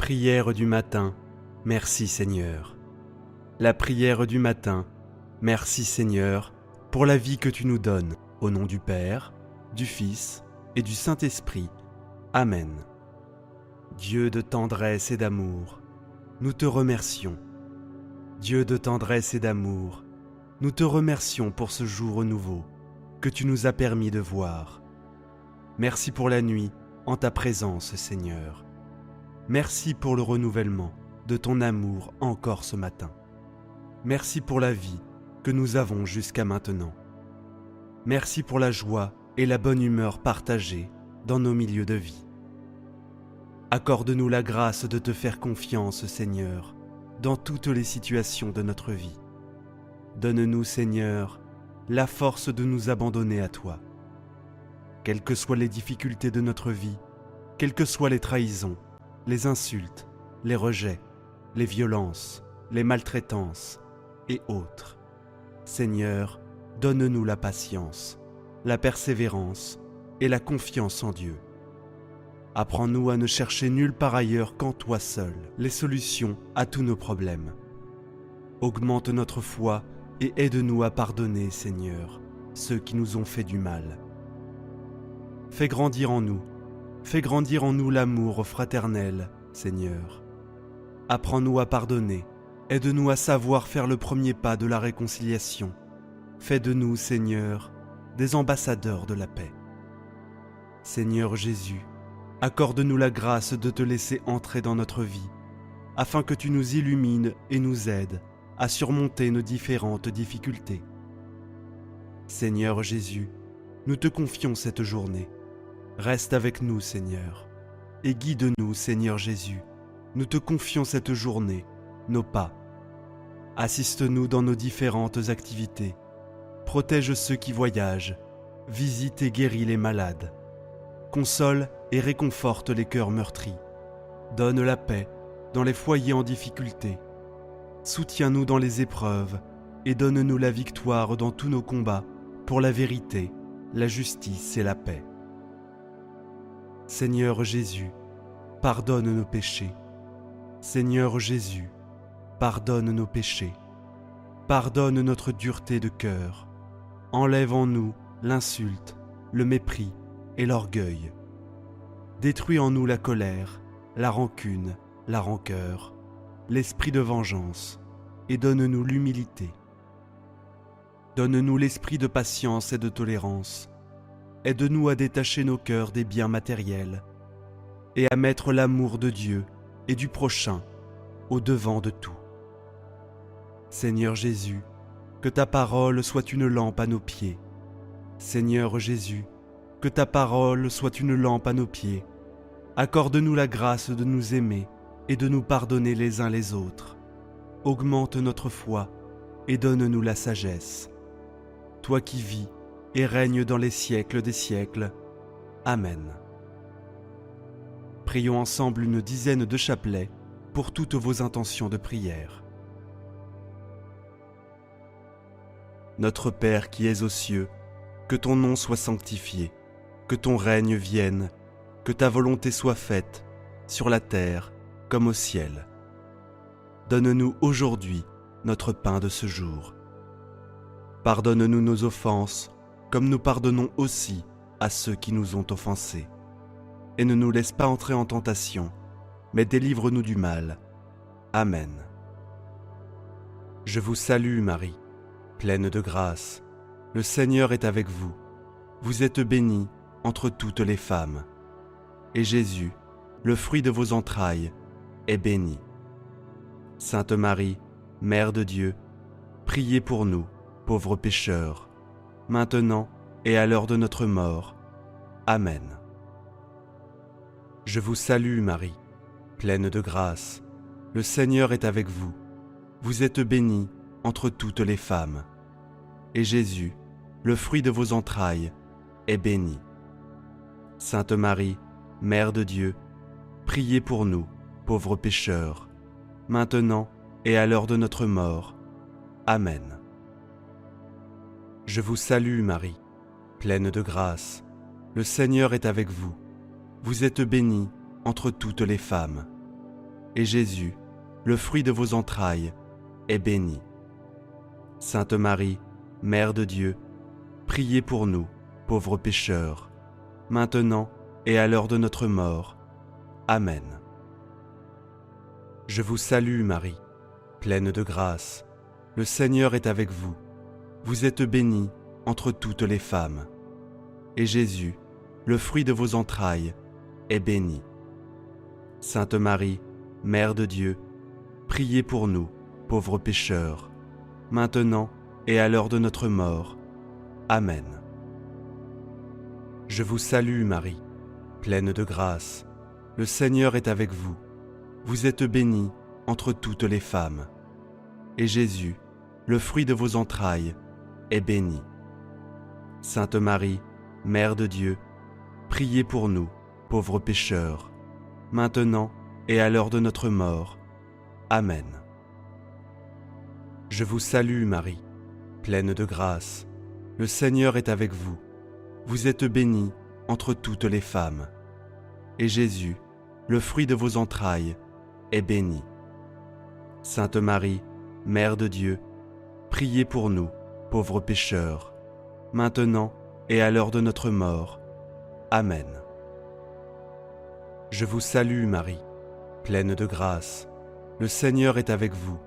Prière du matin, merci Seigneur. La prière du matin, merci Seigneur, pour la vie que tu nous donnes, au nom du Père, du Fils et du Saint-Esprit. Amen. Dieu de tendresse et d'amour, nous te remercions. Dieu de tendresse et d'amour, nous te remercions pour ce jour nouveau que tu nous as permis de voir. Merci pour la nuit en ta présence, Seigneur. Merci pour le renouvellement de ton amour encore ce matin. Merci pour la vie que nous avons jusqu'à maintenant. Merci pour la joie et la bonne humeur partagées dans nos milieux de vie. Accorde-nous la grâce de te faire confiance, Seigneur, dans toutes les situations de notre vie. Donne-nous, Seigneur, la force de nous abandonner à toi. Quelles que soient les difficultés de notre vie, quelles que soient les trahisons, les insultes, les rejets, les violences, les maltraitances et autres. Seigneur, donne-nous la patience, la persévérance et la confiance en Dieu. Apprends-nous à ne chercher nulle part ailleurs qu'en toi seul les solutions à tous nos problèmes. Augmente notre foi et aide-nous à pardonner, Seigneur, ceux qui nous ont fait du mal. Fais grandir en nous l'amour fraternel, Seigneur. Apprends-nous à pardonner, aide-nous à savoir faire le premier pas de la réconciliation. Fais de nous, Seigneur, des ambassadeurs de la paix. Seigneur Jésus, accorde-nous la grâce de te laisser entrer dans notre vie, afin que tu nous illumines et nous aides à surmonter nos différentes difficultés. Seigneur Jésus, nous te confions cette journée. Reste avec nous, Seigneur, et guide-nous, Seigneur Jésus. Nous te confions cette journée, nos pas. Assiste-nous dans nos différentes activités. Protège ceux qui voyagent. Visite et guéris les malades. Console et réconforte les cœurs meurtris. Donne la paix dans les foyers en difficulté. Soutiens-nous dans les épreuves et donne-nous la victoire dans tous nos combats pour la vérité, la justice et la paix. Seigneur Jésus, pardonne nos péchés. Seigneur Jésus, pardonne nos péchés. Pardonne notre dureté de cœur. Enlève en nous l'insulte, le mépris et l'orgueil. Détruis en nous la colère, la rancune, la rancœur, l'esprit de vengeance, et donne-nous l'humilité. Donne-nous l'esprit de patience et de tolérance. Aide-nous à détacher nos cœurs des biens matériels et à mettre l'amour de Dieu et du prochain au devant de tout. Seigneur Jésus, que ta parole soit une lampe à nos pieds. Seigneur Jésus, que ta parole soit une lampe à nos pieds. Accorde-nous la grâce de nous aimer et de nous pardonner les uns les autres. Augmente notre foi et donne-nous la sagesse. Toi qui vis et règne dans les siècles des siècles. Amen. Prions ensemble une dizaine de chapelets pour toutes vos intentions de prière. Notre Père qui es aux cieux, que ton nom soit sanctifié, que ton règne vienne, que ta volonté soit faite, sur la terre comme au ciel. Donne-nous aujourd'hui notre pain de ce jour. Pardonne-nous nos offenses, comme nous pardonnons aussi à ceux qui nous ont offensés. Et ne nous laisse pas entrer en tentation, mais délivre-nous du mal. Amen. Je vous salue Marie, pleine de grâce. Le Seigneur est avec vous. Vous êtes bénie entre toutes les femmes. Et Jésus, le fruit de vos entrailles, est béni. Sainte Marie, Mère de Dieu, priez pour nous, pauvres pécheurs, maintenant et à l'heure de notre mort. Amen. Je vous salue Marie, pleine de grâce. Le Seigneur est avec vous. Vous êtes bénie entre toutes les femmes. Et Jésus, le fruit de vos entrailles, est béni. Sainte Marie, Mère de Dieu, priez pour nous, pauvres pécheurs, maintenant et à l'heure de notre mort. Amen. Je vous salue Marie, pleine de grâce. Le Seigneur est avec vous. Vous êtes bénie entre toutes les femmes. et Jésus, le fruit de vos entrailles, est béni. Sainte Marie, Mère de Dieu, priez pour nous, pauvres pécheurs, maintenant et à l'heure de notre mort. Amen. Je vous salue Marie, pleine de grâce. Le Seigneur est avec vous. Vous êtes bénie entre toutes les femmes. Et Jésus, le fruit de vos entrailles, est béni. Sainte Marie, Mère de Dieu, priez pour nous, pauvres pécheurs, maintenant et à l'heure de notre mort. Amen. Je vous salue Marie, pleine de grâce. Le Seigneur est avec vous. Vous êtes bénie entre toutes les femmes. Et Jésus, le fruit de vos entrailles, est béni. Sainte Marie, Mère de Dieu, priez pour nous, pauvres pécheurs, maintenant et à l'heure de notre mort. Amen. Je vous salue Marie, pleine de grâce. Le Seigneur est avec vous. Vous êtes bénie entre toutes les femmes. Et Jésus, le fruit de vos entrailles, est béni. Sainte Marie, Mère de Dieu, priez pour nous, pauvres pécheurs, maintenant et à l'heure de notre mort. Amen. Je vous salue Marie, pleine de grâce. Le Seigneur est avec vous.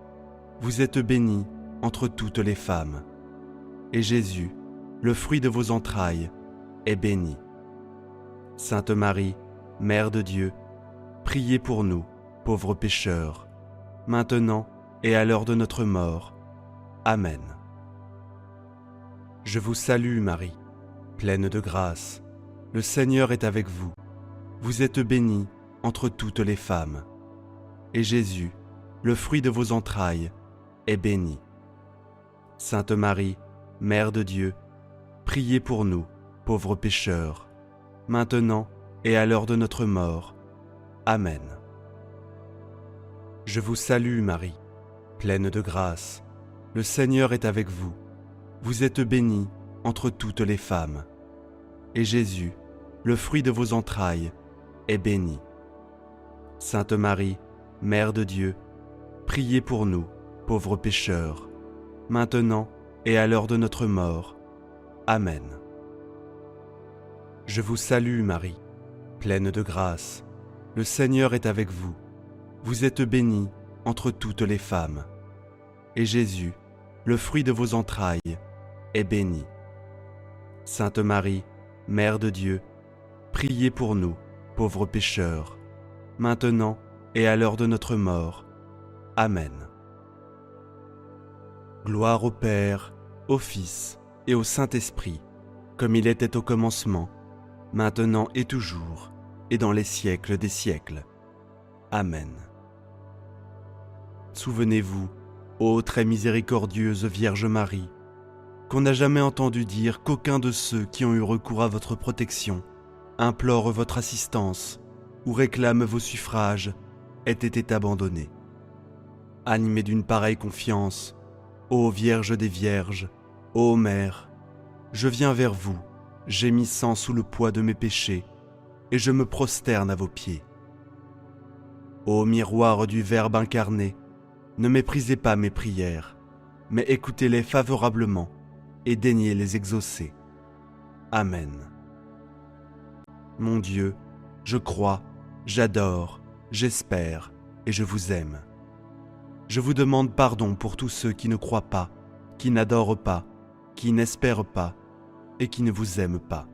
Vous êtes bénie entre toutes les femmes. Et Jésus, le fruit de vos entrailles, est béni. Sainte Marie, Mère de Dieu, priez pour nous, pauvres pécheurs, maintenant et à l'heure de notre mort. Amen. Je vous salue Marie, pleine de grâce. Le Seigneur est avec vous. Vous êtes bénie entre toutes les femmes. Et Jésus, le fruit de vos entrailles, est béni. Sainte Marie, Mère de Dieu, priez pour nous, pauvres pécheurs, maintenant et à l'heure de notre mort. Amen. Je vous salue Marie, pleine de grâce. Le Seigneur est avec vous. Vous êtes bénie entre toutes les femmes. Et Jésus, le fruit de vos entrailles, est béni. Sainte Marie, Mère de Dieu, priez pour nous, pauvres pécheurs, maintenant et à l'heure de notre mort. Amen. Je vous salue Marie, pleine de grâce. Le Seigneur est avec vous. Vous êtes bénie entre toutes les femmes. Et Jésus, le fruit de vos entrailles, est béni. Sainte Marie, Mère de Dieu, priez pour nous, pauvres pécheurs, maintenant et à l'heure de notre mort. Amen. Gloire au Père, au Fils et au Saint-Esprit, comme il était au commencement, maintenant et toujours, et dans les siècles des siècles. Amen. Souvenez-vous, ô très miséricordieuse Vierge Marie, qu'on n'a jamais entendu dire qu'aucun de ceux qui ont eu recours à votre protection, implore votre assistance ou réclame vos suffrages, ait été abandonné. Animé d'une pareille confiance, ô Vierge des Vierges, ô Mère, je viens vers vous, gémissant sous le poids de mes péchés, et je me prosterne à vos pieds. Ô miroir du Verbe incarné, ne méprisez pas mes prières, mais écoutez-les favorablement et daignez les exaucer. Amen. Mon Dieu, je crois, j'adore, j'espère et je vous aime. Je vous demande pardon pour tous ceux qui ne croient pas, qui n'adorent pas, qui n'espèrent pas et qui ne vous aiment pas.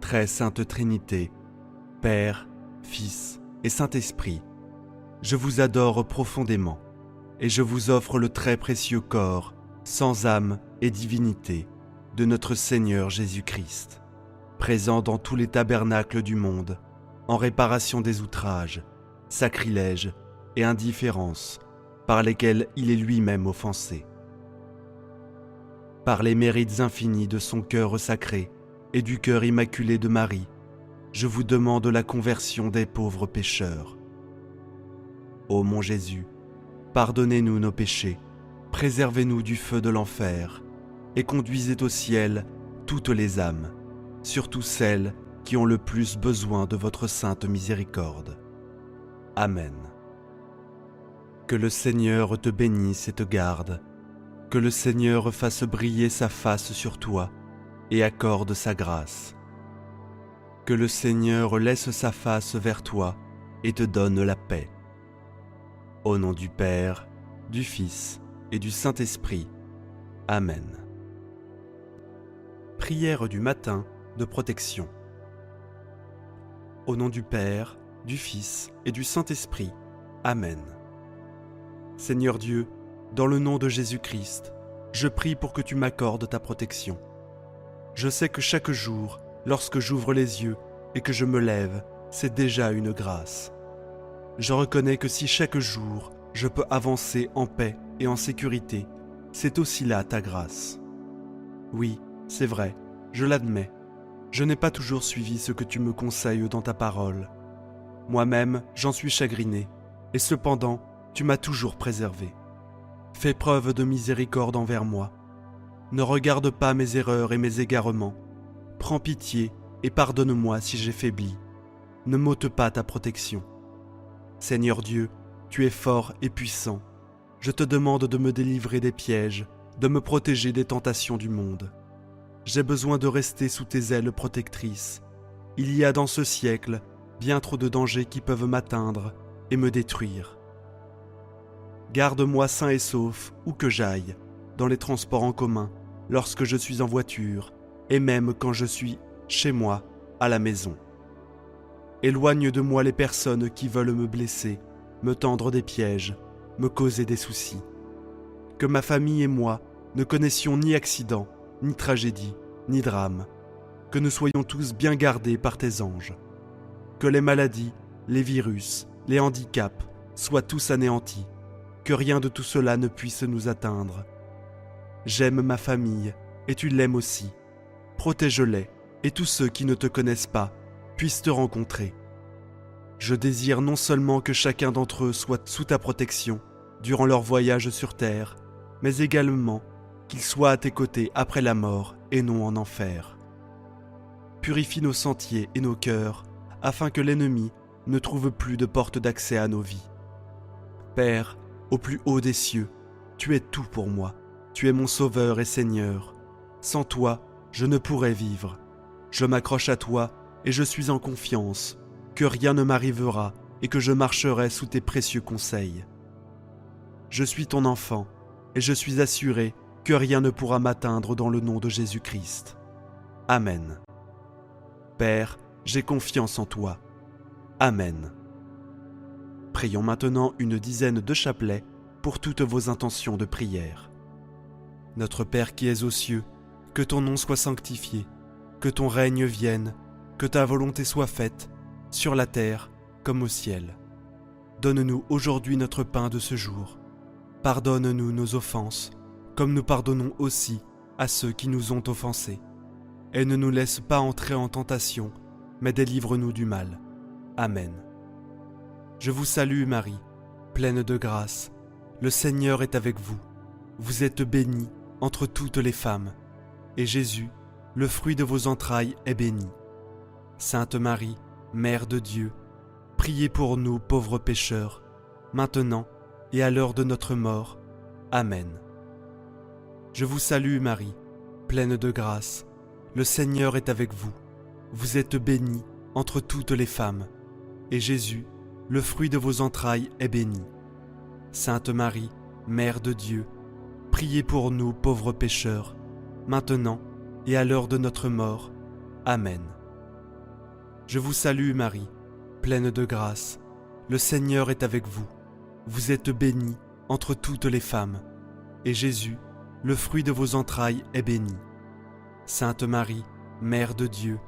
Très sainte Trinité, Père, Fils et Saint-Esprit, je vous adore profondément et je vous offre le très précieux corps, sans âme et divinité, de notre Seigneur Jésus-Christ, présent dans tous les tabernacles du monde, en réparation des outrages, sacrilèges et indifférences par lesquels il est lui-même offensé. Par les mérites infinis de son cœur sacré et du cœur immaculé de Marie, je vous demande la conversion des pauvres pécheurs. Ô mon Jésus, pardonnez-nous nos péchés, préservez-nous du feu de l'enfer et conduisez au ciel toutes les âmes, surtout celles qui ont le plus besoin de votre sainte miséricorde. Amen. Que le Seigneur te bénisse et te garde. Que le Seigneur fasse briller sa face sur toi et accorde sa grâce. Que le Seigneur laisse sa face vers toi et te donne la paix. Au nom du Père, du Fils et du Saint-Esprit. Amen. Prière du matin de protection. Au nom du Père, du Fils et du Saint-Esprit. Amen. Seigneur Dieu, dans le nom de Jésus-Christ, je prie pour que tu m'accordes ta protection. Je sais que chaque jour, lorsque j'ouvre les yeux et que je me lève, c'est déjà une grâce. Je reconnais que si chaque jour je peux avancer en paix et en sécurité, c'est aussi là ta grâce. Oui, c'est vrai, je l'admets. Je n'ai pas toujours suivi ce que tu me conseilles dans ta parole. Moi-même, j'en suis chagriné, et cependant, tu m'as toujours préservé. Fais preuve de miséricorde envers moi. Ne regarde pas mes erreurs et mes égarements. Prends pitié et pardonne-moi si j'ai faibli. Ne m'ôte pas ta protection. Seigneur Dieu, tu es fort et puissant. Je te demande de me délivrer des pièges, de me protéger des tentations du monde. J'ai besoin de rester sous tes ailes protectrices. Il y a dans ce siècle bien trop de dangers qui peuvent m'atteindre et me détruire. Garde-moi sain et sauf où que j'aille, dans les transports en commun, lorsque je suis en voiture, et même quand je suis chez moi, à la maison. Éloigne de moi les personnes qui veulent me blesser, me tendre des pièges, me causer des soucis. Que ma famille et moi ne connaissions ni accident, ni tragédie, ni drame. Que nous soyons tous bien gardés par tes anges. Que les maladies, les virus, les handicaps soient tous anéantis. Que rien de tout cela ne puisse nous atteindre. J'aime ma famille, et tu l'aimes aussi. Protège-les, et tous ceux qui ne te connaissent pas puissent te rencontrer. Je désire non seulement que chacun d'entre eux soit sous ta protection durant leur voyage sur terre, mais également qu'ils soient à tes côtés après la mort et non en enfer. Purifie nos sentiers et nos cœurs, afin que l'ennemi ne trouve plus de porte d'accès à nos vies. Père, au plus haut des cieux, tu es tout pour moi. Tu es mon Sauveur et Seigneur. Sans toi, je ne pourrais vivre. Je m'accroche à toi et je suis en confiance que rien ne m'arrivera et que je marcherai sous tes précieux conseils. Je suis ton enfant et je suis assuré que rien ne pourra m'atteindre dans le nom de Jésus-Christ. Amen. Père, j'ai confiance en toi. Amen. Prions maintenant une dizaine de chapelets pour toutes vos intentions de prière. Notre Père qui es aux cieux, que ton nom soit sanctifié, que ton règne vienne, que ta volonté soit faite, sur la terre comme au ciel. Donne-nous aujourd'hui notre pain de ce jour. Pardonne-nous nos offenses, comme nous pardonnons aussi à ceux qui nous ont offensés. Et ne nous laisse pas entrer en tentation, mais délivre-nous du mal. Amen. Je vous salue Marie, pleine de grâce. Le Seigneur est avec vous. Vous êtes bénie entre toutes les femmes, et Jésus, le fruit de vos entrailles, est béni. Sainte Marie, Mère de Dieu, priez pour nous pauvres pécheurs, maintenant et à l'heure de notre mort. Amen. Je vous salue Marie, pleine de grâce. Le Seigneur est avec vous. Vous êtes bénie entre toutes les femmes, et Jésus, le fruit de vos entrailles, est béni. Sainte Marie, Mère de Dieu, priez pour nous pauvres pécheurs, maintenant et à l'heure de notre mort. Amen. Je vous salue Marie, pleine de grâce. Le Seigneur est avec vous. Vous êtes bénie entre toutes les femmes, et Jésus, le fruit de vos entrailles, est béni. Sainte Marie, Mère de Dieu,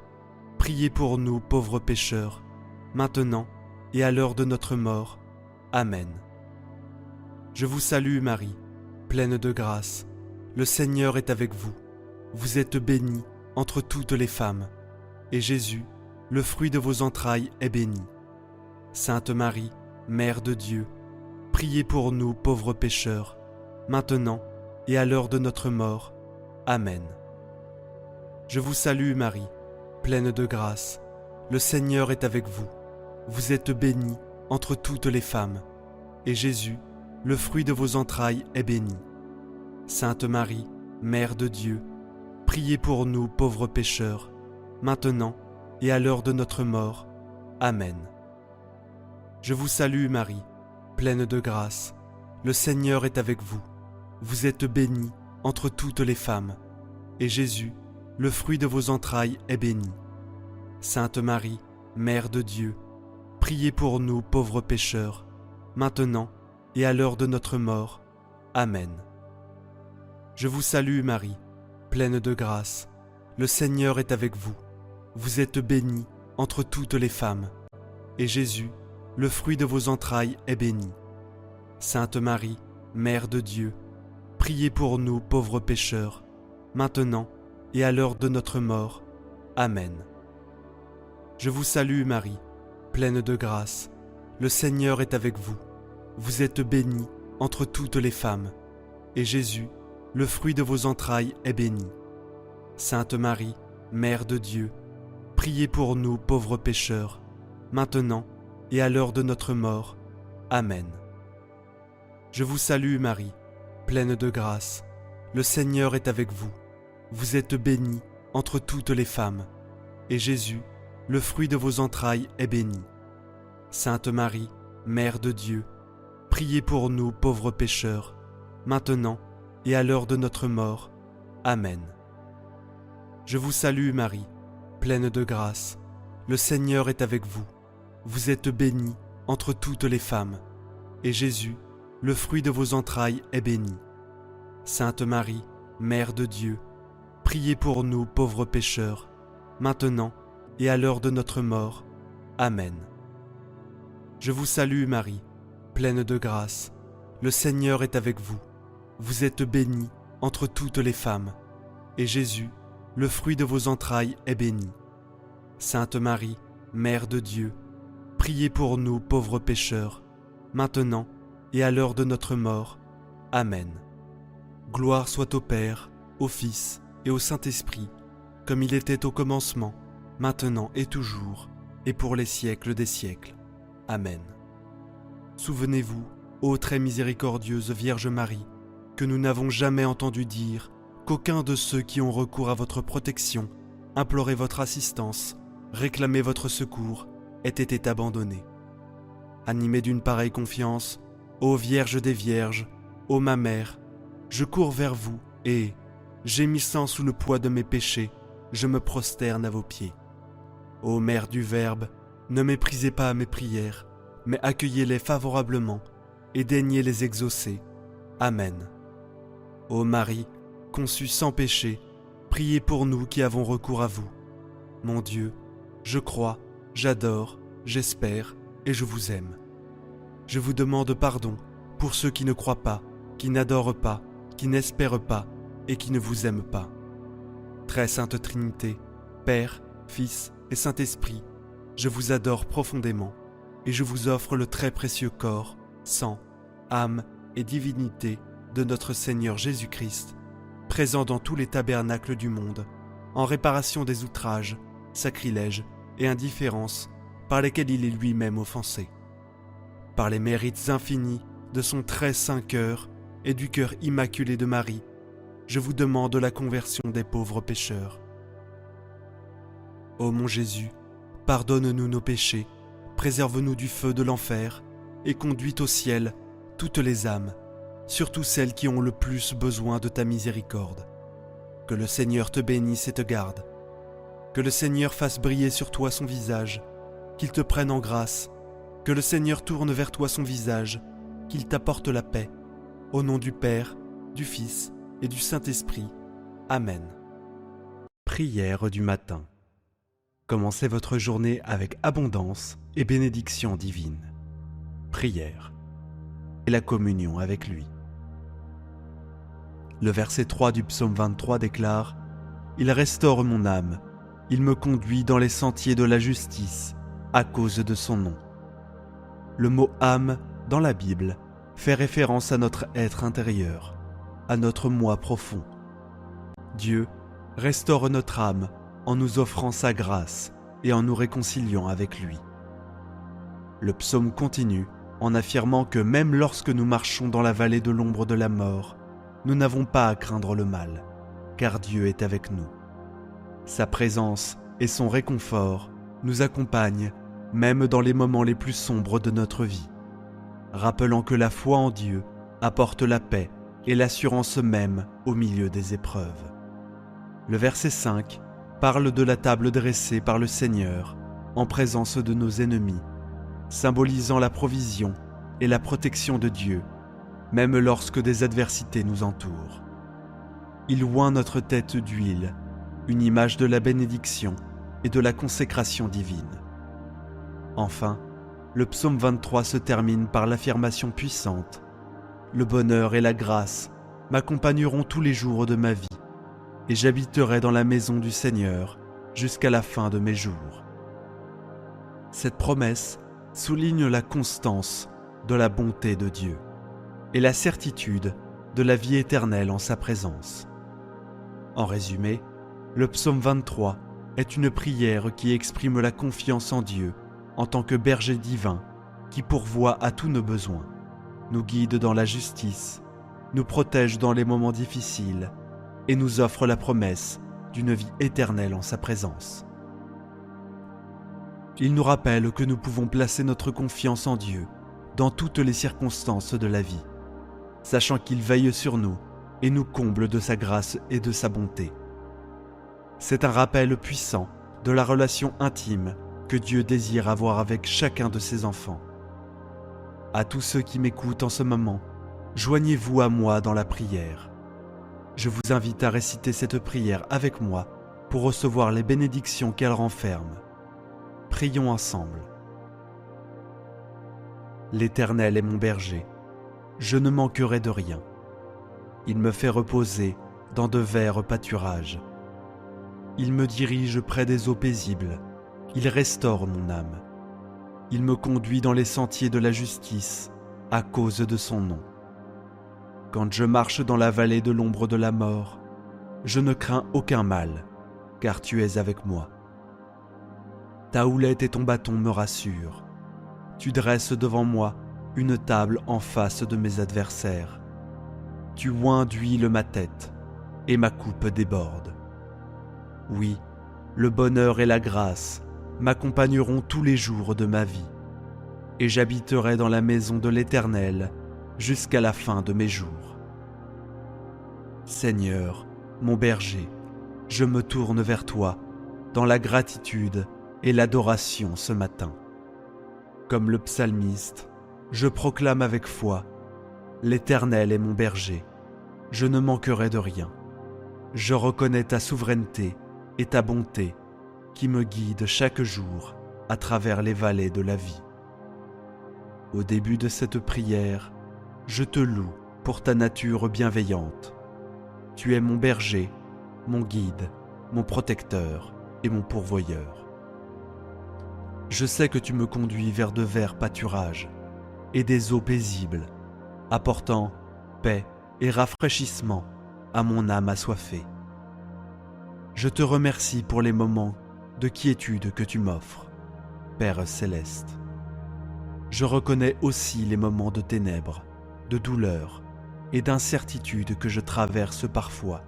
priez pour nous pauvres pécheurs, maintenant et à l'heure de notre mort. Amen. Je vous salue Marie, pleine de grâce. Le Seigneur est avec vous. Vous êtes bénie entre toutes les femmes, et Jésus, le fruit de vos entrailles, est béni. Sainte Marie, Mère de Dieu, priez pour nous pauvres pécheurs, maintenant et à l'heure de notre mort. Amen. Je vous salue Marie, pleine de grâce. Le Seigneur est avec vous. Vous êtes bénie entre toutes les femmes, et Jésus, le fruit de vos entrailles est béni. Sainte Marie, Mère de Dieu, priez pour nous pauvres pécheurs, maintenant et à l'heure de notre mort. Amen. Je vous salue Marie, pleine de grâce. Le Seigneur est avec vous. Vous êtes bénie entre toutes les femmes, et Jésus, le fruit de vos entrailles, est béni. Sainte Marie, Mère de Dieu, priez pour nous pauvres pécheurs, maintenant et à l'heure de notre mort. Amen. Je vous salue Marie, pleine de grâce. Le Seigneur est avec vous. Vous êtes bénie entre toutes les femmes, et Jésus, le fruit de vos entrailles, est béni. Sainte Marie, Mère de Dieu, priez pour nous pauvres pécheurs, maintenant et à l'heure de notre mort. Amen. Je vous salue Marie, pleine de grâce. Le Seigneur est avec vous. Vous êtes bénie entre toutes les femmes, et Jésus, le fruit de vos entrailles, est béni. Sainte Marie, Mère de Dieu, priez pour nous pauvres pécheurs, maintenant et à l'heure de notre mort. Amen. Je vous salue Marie, pleine de grâce. Le Seigneur est avec vous. Vous êtes bénie entre toutes les femmes, et Jésus, le fruit de vos entrailles, est béni. Sainte Marie, Mère de Dieu, priez pour nous pauvres pécheurs, maintenant et à l'heure de notre mort. Amen. Je vous salue Marie, pleine de grâce. Le Seigneur est avec vous. Vous êtes bénie entre toutes les femmes, et Jésus, le fruit de vos entrailles, est béni. Sainte Marie, Mère de Dieu, priez pour nous pauvres pécheurs, maintenant et à l'heure de notre mort. Amen. Je vous salue Marie, pleine de grâce. Le Seigneur est avec vous. Vous êtes bénie entre toutes les femmes, et Jésus, le fruit de vos entrailles, est béni. Sainte Marie, Mère de Dieu, priez pour nous pauvres pécheurs, maintenant et à l'heure de notre mort. Amen. Gloire soit au Père, au Fils et au Saint-Esprit, comme il était au commencement, maintenant et toujours, et pour les siècles des siècles. Amen. Souvenez-vous, ô très miséricordieuse Vierge Marie, que nous n'avons jamais entendu dire qu'aucun de ceux qui ont recours à votre protection, imploré votre assistance, réclamé votre secours, ait été abandonné. Animé d'une pareille confiance, ô Vierge des Vierges, ô ma Mère, je cours vers vous et, gémissant sous le poids de mes péchés, je me prosterne à vos pieds. Ô Mère du Verbe, ne méprisez pas mes prières, mais accueillez-les favorablement et daignez les exaucer. Amen. Ô Marie, conçue sans péché, priez pour nous qui avons recours à vous. Mon Dieu, je crois, j'adore, j'espère et je vous aime. Je vous demande pardon pour ceux qui ne croient pas, qui n'adorent pas, qui n'espèrent pas et qui ne vous aiment pas. Très sainte Trinité, Père, Fils et Saint-Esprit, je vous adore profondément et je vous offre le très précieux corps, sang, âme et divinité de notre Seigneur Jésus-Christ, présent dans tous les tabernacles du monde, en réparation des outrages, sacrilèges et indifférences par lesquels il est lui-même offensé. Par les mérites infinis de son très saint cœur et du cœur immaculé de Marie, je vous demande la conversion des pauvres pécheurs. Ô mon Jésus, pardonne-nous nos péchés, préserve-nous du feu de l'enfer et conduis au ciel toutes les âmes, surtout celles qui ont le plus besoin de ta miséricorde. Que le Seigneur te bénisse et te garde. Que le Seigneur fasse briller sur toi son visage, qu'il te prenne en grâce. Que le Seigneur tourne vers toi son visage, qu'il t'apporte la paix. Au nom du Père, du Fils et du Saint-Esprit. Amen. Prière du matin. Commencez votre journée avec abondance et bénédiction divine. Prière et la communion avec lui. Le verset 3 du psaume 23 déclare « Il restaure mon âme, il me conduit dans les sentiers de la justice à cause de son nom. » Le mot « âme » dans la Bible fait référence à notre être intérieur, à notre moi profond. Dieu restaure notre âme en nous offrant sa grâce et en nous réconciliant avec lui. Le psaume continue en affirmant que même lorsque nous marchons dans la vallée de l'ombre de la mort, nous n'avons pas à craindre le mal, car Dieu est avec nous. Sa présence et son réconfort nous accompagnent même dans les moments les plus sombres de notre vie, rappelant que la foi en Dieu apporte la paix et l'assurance même au milieu des épreuves. Le verset 5 parle de la table dressée par le Seigneur en présence de nos ennemis, symbolisant la provision et la protection de Dieu, même lorsque des adversités nous entourent. Il oint notre tête d'huile, une image de la bénédiction et de la consécration divine. Enfin, le psaume 23 se termine par l'affirmation puissante « Le bonheur et la grâce m'accompagneront tous les jours de ma vie, et j'habiterai dans la maison du Seigneur jusqu'à la fin de mes jours. » Cette promesse souligne la constance de la bonté de Dieu et la certitude de la vie éternelle en sa présence. En résumé, le psaume 23 est une prière qui exprime la confiance en Dieu en tant que berger divin qui pourvoit à tous nos besoins, nous guide dans la justice, nous protège dans les moments difficiles et nous offre la promesse d'une vie éternelle en sa présence. Il nous rappelle que nous pouvons placer notre confiance en Dieu dans toutes les circonstances de la vie, sachant qu'il veille sur nous et nous comble de sa grâce et de sa bonté. C'est un rappel puissant de la relation intime que Dieu désire avoir avec chacun de ses enfants. À tous ceux qui m'écoutent en ce moment, joignez-vous à moi dans la prière. Je vous invite à réciter cette prière avec moi pour recevoir les bénédictions qu'elle renferme. Prions ensemble. L'Éternel est mon berger, je ne manquerai de rien. Il me fait reposer dans de verts pâturages. Il me dirige près des eaux paisibles, il restaure mon âme. Il me conduit dans les sentiers de la justice à cause de son nom. Quand je marche dans la vallée de l'ombre de la mort, je ne crains aucun mal, car tu es avec moi. Ta houlette et ton bâton me rassurent. Tu dresses devant moi une table en face de mes adversaires. Tu oins d'huile ma tête, et ma coupe déborde. Oui, le bonheur et la grâce m'accompagneront tous les jours de ma vie, et j'habiterai dans la maison de l'Éternel jusqu'à la fin de mes jours. Seigneur, mon berger, je me tourne vers toi dans la gratitude et l'adoration ce matin. Comme le psalmiste, je proclame avec foi « L'Éternel est mon berger, je ne manquerai de rien. Je reconnais ta souveraineté et ta bonté qui me guident chaque jour à travers les vallées de la vie. » Au début de cette prière, je te loue pour ta nature bienveillante. Tu es mon berger, mon guide, mon protecteur et mon pourvoyeur. Je sais que tu me conduis vers de verts pâturages et des eaux paisibles, apportant paix et rafraîchissement à mon âme assoiffée. Je te remercie pour les moments de quiétude que tu m'offres, Père céleste. Je reconnais aussi les moments de ténèbres, de douleur et d'incertitude que je traverse parfois.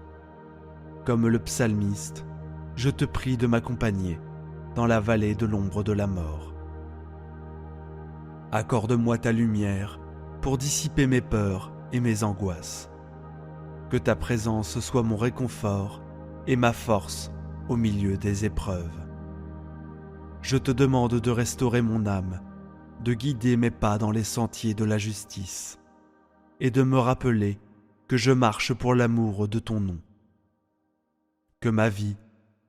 Comme le psalmiste, je te prie de m'accompagner dans la vallée de l'ombre de la mort. Accorde-moi ta lumière pour dissiper mes peurs et mes angoisses. Que ta présence soit mon réconfort et ma force au milieu des épreuves. Je te demande de restaurer mon âme, de guider mes pas dans les sentiers de la justice et de me rappeler que je marche pour l'amour de ton nom. Que ma vie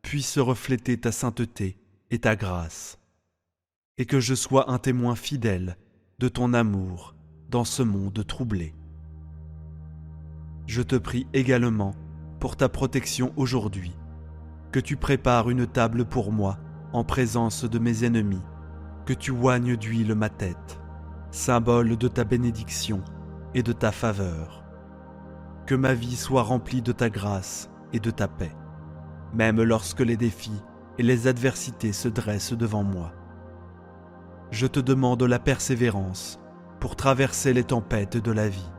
puisse refléter ta sainteté et ta grâce, et que je sois un témoin fidèle de ton amour dans ce monde troublé. Je te prie également pour ta protection aujourd'hui, que tu prépares une table pour moi en présence de mes ennemis, que tu oignes d'huile ma tête, symbole de ta bénédiction et de ta faveur. Que ma vie soit remplie de ta grâce et de ta paix, même lorsque les défis et les adversités se dressent devant moi. Je te demande la persévérance pour traverser les tempêtes de la vie,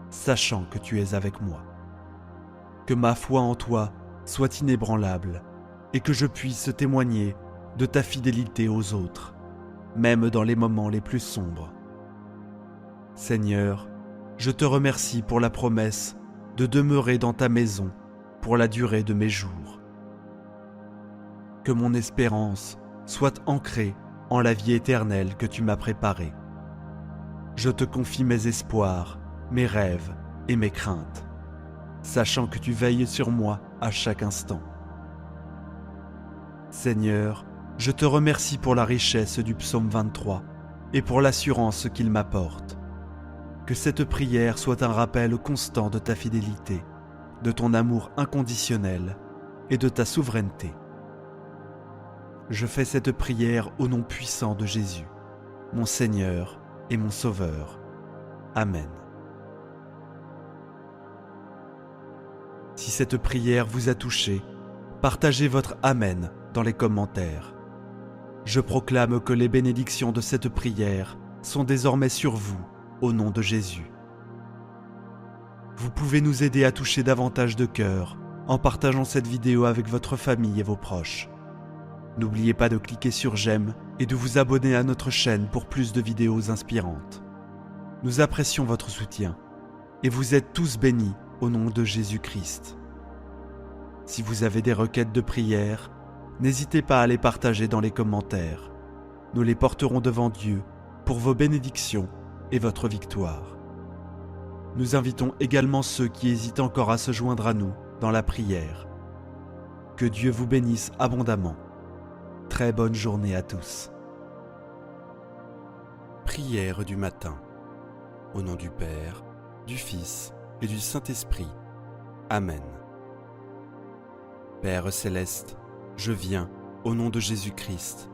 sachant que tu es avec moi. Que ma foi en toi soit inébranlable et que je puisse témoigner de ta fidélité aux autres, même dans les moments les plus sombres. Seigneur, je te remercie pour la promesse de demeurer dans ta maison pour la durée de mes jours. Que mon espérance soit ancrée en la vie éternelle que tu m'as préparée. Je te confie mes espoirs, mes rêves et mes craintes, sachant que tu veilles sur moi à chaque instant. Seigneur, je te remercie pour la richesse du psaume 23 et pour l'assurance qu'il m'apporte. Que cette prière soit un rappel constant de ta fidélité, de ton amour inconditionnel et de ta souveraineté. Je fais cette prière au nom puissant de Jésus, mon Seigneur et mon Sauveur. Amen. Si cette prière vous a touché, partagez votre Amen dans les commentaires. Je proclame que les bénédictions de cette prière sont désormais sur vous, au nom de Jésus. Vous pouvez nous aider à toucher davantage de cœurs en partageant cette vidéo avec votre famille et vos proches. N'oubliez pas de cliquer sur j'aime et de vous abonner à notre chaîne pour plus de vidéos inspirantes. Nous apprécions votre soutien et vous êtes tous bénis au nom de Jésus-Christ. Si vous avez des requêtes de prière, n'hésitez pas à les partager dans les commentaires. Nous les porterons devant Dieu pour vos bénédictions et votre victoire. Nous invitons également ceux qui hésitent encore à se joindre à nous dans la prière. Que Dieu vous bénisse abondamment. Très bonne journée à tous. Prière du matin. Au nom du Père, du Fils et du Saint-Esprit. Amen. Père céleste, je viens, au nom de Jésus-Christ,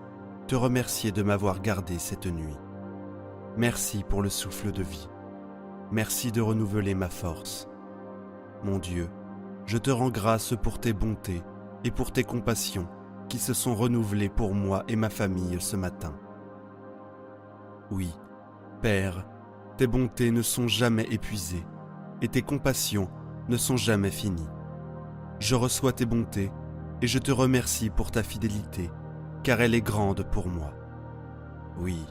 te remercier de m'avoir gardé cette nuit. Merci pour le souffle de vie. Merci de renouveler ma force. Mon Dieu, je te rends grâce pour tes bontés et pour tes compassions qui se sont renouvelées pour moi et ma famille ce matin. Oui, Père, tes bontés ne sont jamais épuisées et tes compassions ne sont jamais finies. Je reçois tes bontés et je te remercie pour ta fidélité, car elle est grande pour moi. Oui,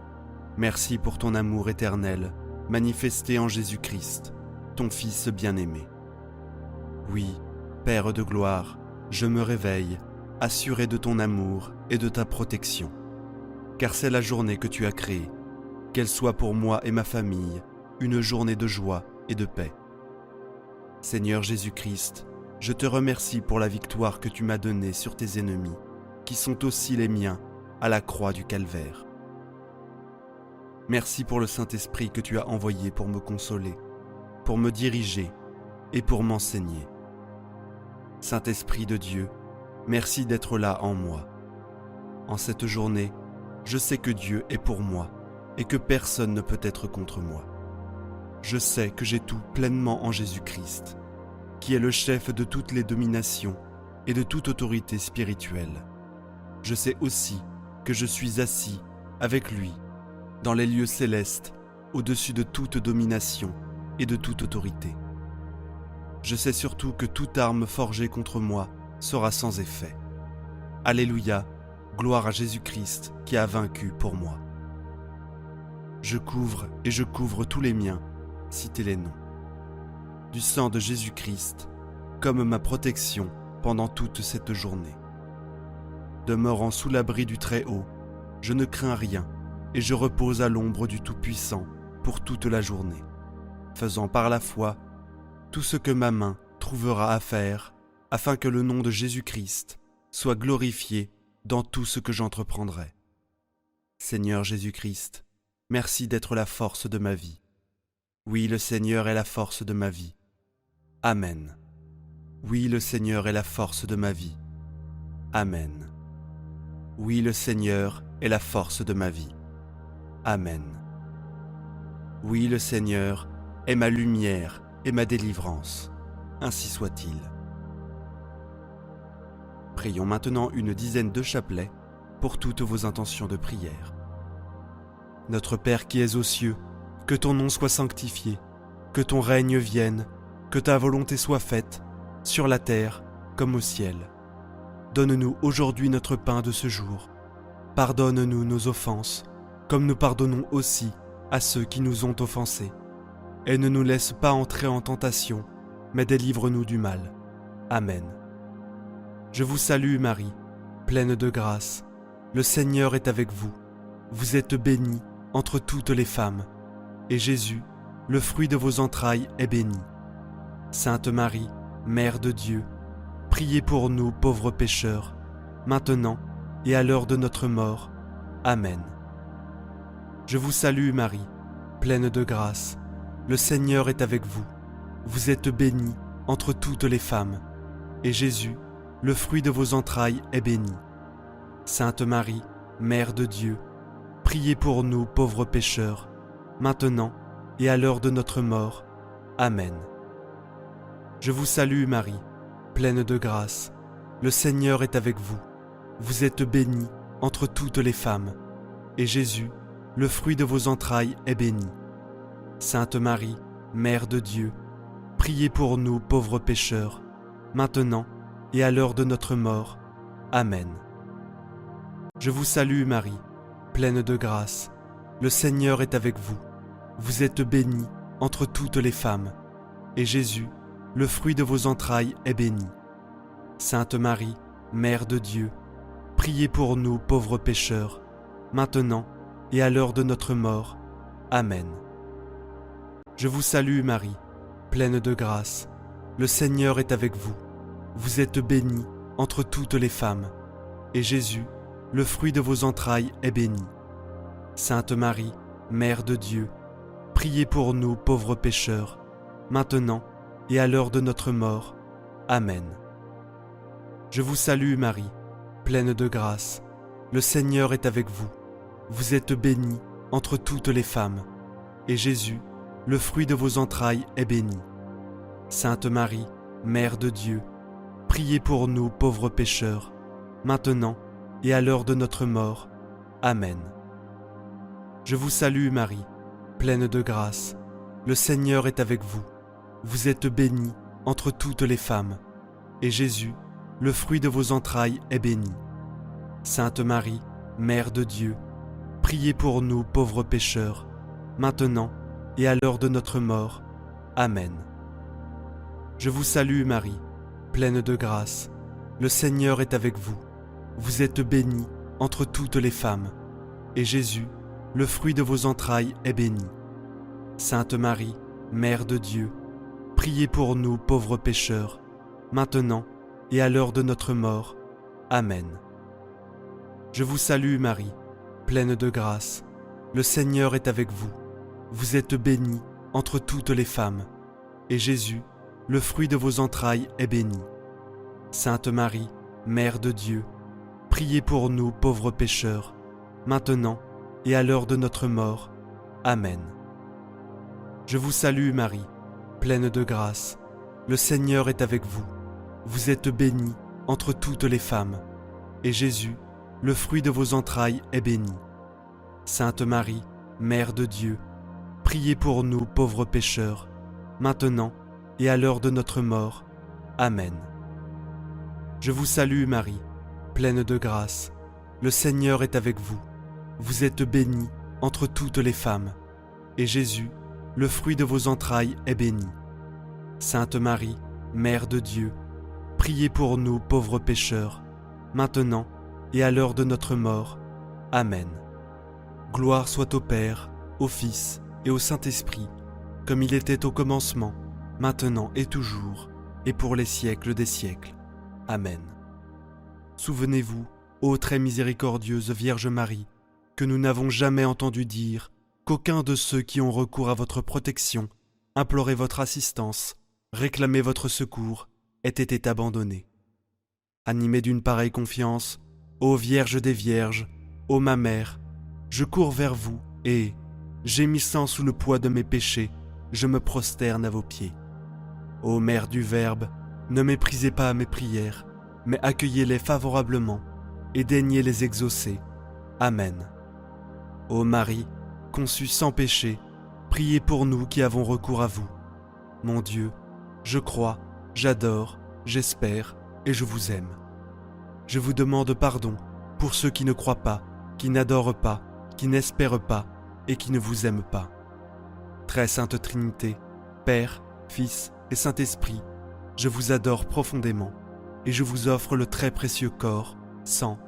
merci pour ton amour éternel, manifesté en Jésus-Christ, ton Fils bien-aimé. Oui, Père de gloire, je me réveille, assuré de ton amour et de ta protection, car c'est la journée que tu as créée, qu'elle soit pour moi et ma famille une journée de joie et de paix. Seigneur Jésus-Christ, je te remercie pour la victoire que tu m'as donnée sur tes ennemis, qui sont aussi les miens à la croix du Calvaire. Merci pour le Saint-Esprit que tu as envoyé pour me consoler, pour me diriger et pour m'enseigner. Saint-Esprit de Dieu, merci d'être là en moi. En cette journée, je sais que Dieu est pour moi et que personne ne peut être contre moi. Je sais que j'ai tout pleinement en Jésus-Christ, qui est le chef de toutes les dominations et de toute autorité spirituelle. Je sais aussi que je suis assis avec lui dans les lieux célestes, au-dessus de toute domination et de toute autorité. Je sais surtout que toute arme forgée contre moi sera sans effet. Alléluia, gloire à Jésus-Christ qui a vaincu pour moi. Je couvre et je couvre tous les miens, citez les noms. Du sang de Jésus-Christ, comme ma protection pendant toute cette journée. Demeurant sous l'abri du Très-Haut, je ne crains rien et je repose à l'ombre du Tout-Puissant pour toute la journée, faisant par la foi tout ce que ma main trouvera à faire, afin que le nom de Jésus-Christ soit glorifié dans tout ce que j'entreprendrai. Seigneur Jésus-Christ, merci d'être la force de ma vie. Oui, le Seigneur est la force de ma vie. Amen. Oui, le Seigneur est la force de ma vie. Amen. Oui, le Seigneur est la force de ma vie. Amen. Oui, le Seigneur est ma lumière et ma délivrance. Ainsi soit-il. Prions maintenant une dizaine de chapelets pour toutes vos intentions de prière. Notre Père qui es aux cieux, Que ton nom soit sanctifié, que ton règne vienne, que ta volonté soit faite, sur la terre comme au ciel. Donne-nous aujourd'hui notre pain de ce jour. Pardonne-nous nos offenses, comme nous pardonnons aussi à ceux qui nous ont offensés. Et ne nous laisse pas entrer en tentation, mais délivre-nous du mal. Amen. Je vous salue Marie, pleine de grâce. Le Seigneur est avec vous. Vous êtes bénie entre toutes les femmes, et Jésus, le fruit de vos entrailles, est béni. Sainte Marie, Mère de Dieu, priez pour nous pauvres pécheurs, maintenant et à l'heure de notre mort. Amen. Je vous salue Marie, pleine de grâce. Le Seigneur est avec vous. Vous êtes bénie entre toutes les femmes, et Jésus, le fruit de vos entrailles, est béni. Sainte Marie, Mère de Dieu, priez pour nous pauvres pécheurs, maintenant et à l'heure de notre mort. Amen. Je vous salue Marie, pleine de grâce. Le Seigneur est avec vous. Vous êtes bénie entre toutes les femmes, et Jésus, le fruit de vos entrailles, est béni. Sainte Marie, Mère de Dieu, priez pour nous pauvres pécheurs, maintenant et à l'heure de notre mort. Amen. Je vous salue Marie, pleine de grâce. Le Seigneur est avec vous. Vous êtes bénie entre toutes les femmes, et Jésus, le fruit de vos entrailles, est béni. Sainte Marie, Mère de Dieu, priez pour nous pauvres pécheurs, maintenant et à l'heure de notre mort. Amen. Je vous salue Marie, pleine de grâce. Le Seigneur est avec vous. Vous êtes bénie entre toutes les femmes, et Jésus, le fruit de vos entrailles, est béni. Sainte Marie, Mère de Dieu, priez pour nous pauvres pécheurs, maintenant et à l'heure de notre mort. Amen. Je vous salue Marie, pleine de grâce. Le Seigneur est avec vous. Vous êtes bénie entre toutes les femmes, et Jésus, le fruit de vos entrailles, est béni. Sainte Marie, Mère de Dieu, priez pour nous pauvres pécheurs, maintenant et à l'heure de notre mort. Amen. Je vous salue Marie, pleine de grâce. Le Seigneur est avec vous. Vous êtes bénie entre toutes les femmes, et Jésus, le fruit de vos entrailles, est béni. Sainte Marie, Mère de Dieu, priez pour nous pauvres pécheurs, maintenant et à l'heure de notre mort. Amen. Je vous salue Marie, pleine de grâce. Le Seigneur est avec vous. Vous êtes bénie entre toutes les femmes, et Jésus, le fruit de vos entrailles, est béni. Sainte Marie, Mère de Dieu, priez pour nous pauvres pécheurs, maintenant et à l'heure de notre mort. Amen. Je vous salue Marie, pleine de grâce. Le Seigneur est avec vous. Vous êtes bénie entre toutes les femmes, et Jésus, le fruit de vos entrailles, est béni. Sainte Marie, Mère de Dieu, priez pour nous pauvres pécheurs, maintenant et à l'heure de notre mort. Amen. Je vous salue Marie, pleine de grâce. Le Seigneur est avec vous. Vous êtes bénie entre toutes les femmes, et Jésus, le fruit de vos entrailles, est béni. Sainte Marie, Mère de Dieu, priez pour nous pauvres pécheurs, maintenant et à l'heure de notre mort. Amen. Je vous salue Marie, pleine de grâce. Le Seigneur est avec vous. Vous êtes bénie entre toutes les femmes, et Jésus, le fruit de vos entrailles, est béni. Sainte Marie, Mère de Dieu, priez pour nous pauvres pécheurs, maintenant et à l'heure de notre mort. Amen. Gloire soit au Père, au Fils et au Saint-Esprit, comme il était au commencement, maintenant et toujours, et pour les siècles des siècles. Amen. Souvenez-vous, ô très miséricordieuse Vierge Marie, que nous n'avons jamais entendu dire qu'aucun de ceux qui ont recours à votre protection, imploré votre assistance, réclamé votre secours, ait été abandonné. Animé d'une pareille confiance, ô Vierge des Vierges, ô ma mère, je cours vers vous et, gémissant sous le poids de mes péchés, je me prosterne à vos pieds. Ô Mère du Verbe, ne méprisez pas mes prières, mais accueillez-les favorablement et daignez les exaucer. Amen. Ô Marie, conçue sans péché, priez pour nous qui avons recours à vous. Mon Dieu, je crois, j'adore, j'espère et je vous aime. Je vous demande pardon pour ceux qui ne croient pas, qui n'adorent pas, qui n'espèrent pas et qui ne vous aiment pas. Très sainte Trinité, Père, Fils et Saint-Esprit, je vous adore profondément et je vous offre le très précieux corps, sang,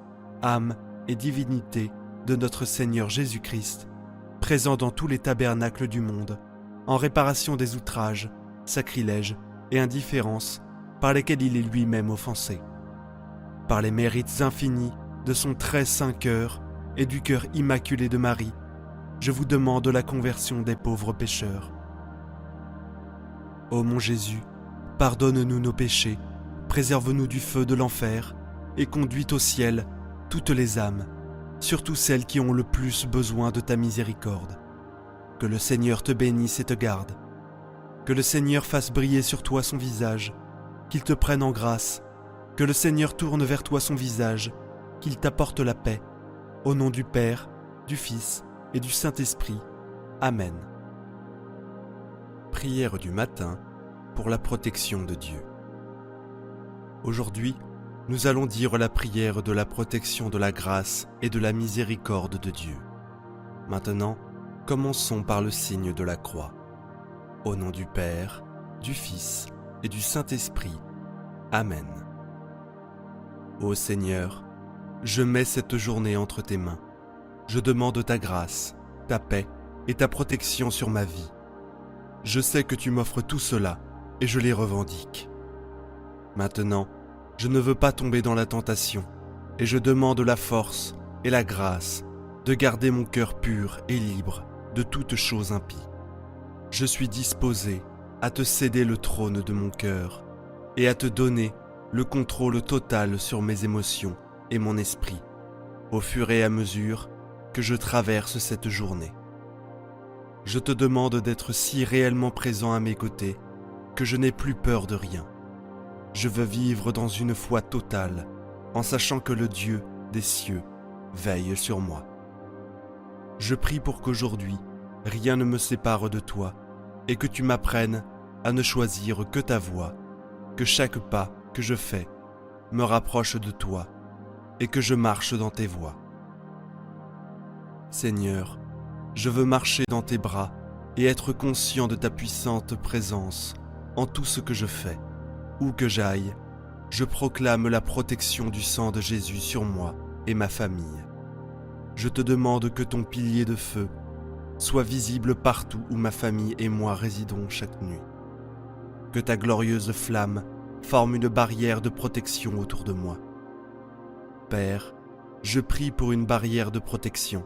âme et divinité de notre Seigneur Jésus-Christ, présent dans tous les tabernacles du monde, en réparation des outrages, sacrilèges et indifférences par lesquels il est lui-même offensé. Par les mérites infinis de son très saint cœur et du cœur immaculé de Marie, je vous demande la conversion des pauvres pécheurs. Ô mon Jésus, pardonne-nous nos péchés, préserve-nous du feu de l'enfer et conduis au ciel toutes les âmes, surtout celles qui ont le plus besoin de ta miséricorde. Que le Seigneur te bénisse et te garde. Que le Seigneur fasse briller sur toi son visage, qu'il te prenne en grâce. Que le Seigneur tourne vers toi son visage, qu'il t'apporte la paix. Au nom du Père, du Fils et du Saint-Esprit. Amen. Prière du matin pour la protection de Dieu. Aujourd'hui, nous allons dire la prière de la protection de la grâce et de la miséricorde de Dieu. Maintenant, commençons par le signe de la croix. Au nom du Père, du Fils et du Saint-Esprit. Amen. Ô Seigneur, je mets cette journée entre tes mains. Je demande ta grâce, ta paix et ta protection sur ma vie. Je sais que tu m'offres tout cela et je les revendique. Maintenant, je ne veux pas tomber dans la tentation et je demande la force et la grâce de garder mon cœur pur et libre de toute chose impie. Je suis disposé à te céder le trône de mon cœur et à te donner le contrôle total sur mes émotions et mon esprit, au fur et à mesure que je traverse cette journée. Je te demande d'être si réellement présent à mes côtés que je n'ai plus peur de rien. Je veux vivre dans une foi totale, en sachant que le Dieu des cieux veille sur moi. Je prie pour qu'aujourd'hui, rien ne me sépare de toi, et que tu m'apprennes à ne choisir que ta voie, que chaque pas que je fais me rapproche de toi, et que je marche dans tes voies. Seigneur, je veux marcher dans tes bras et être conscient de ta puissante présence en tout ce que je fais. Où que j'aille, je proclame la protection du sang de Jésus sur moi et ma famille. Je te demande que ton pilier de feu soit visible partout où ma famille et moi résidons chaque nuit. Que ta glorieuse flamme forme une barrière de protection autour de moi. Père, je prie pour une barrière de protection,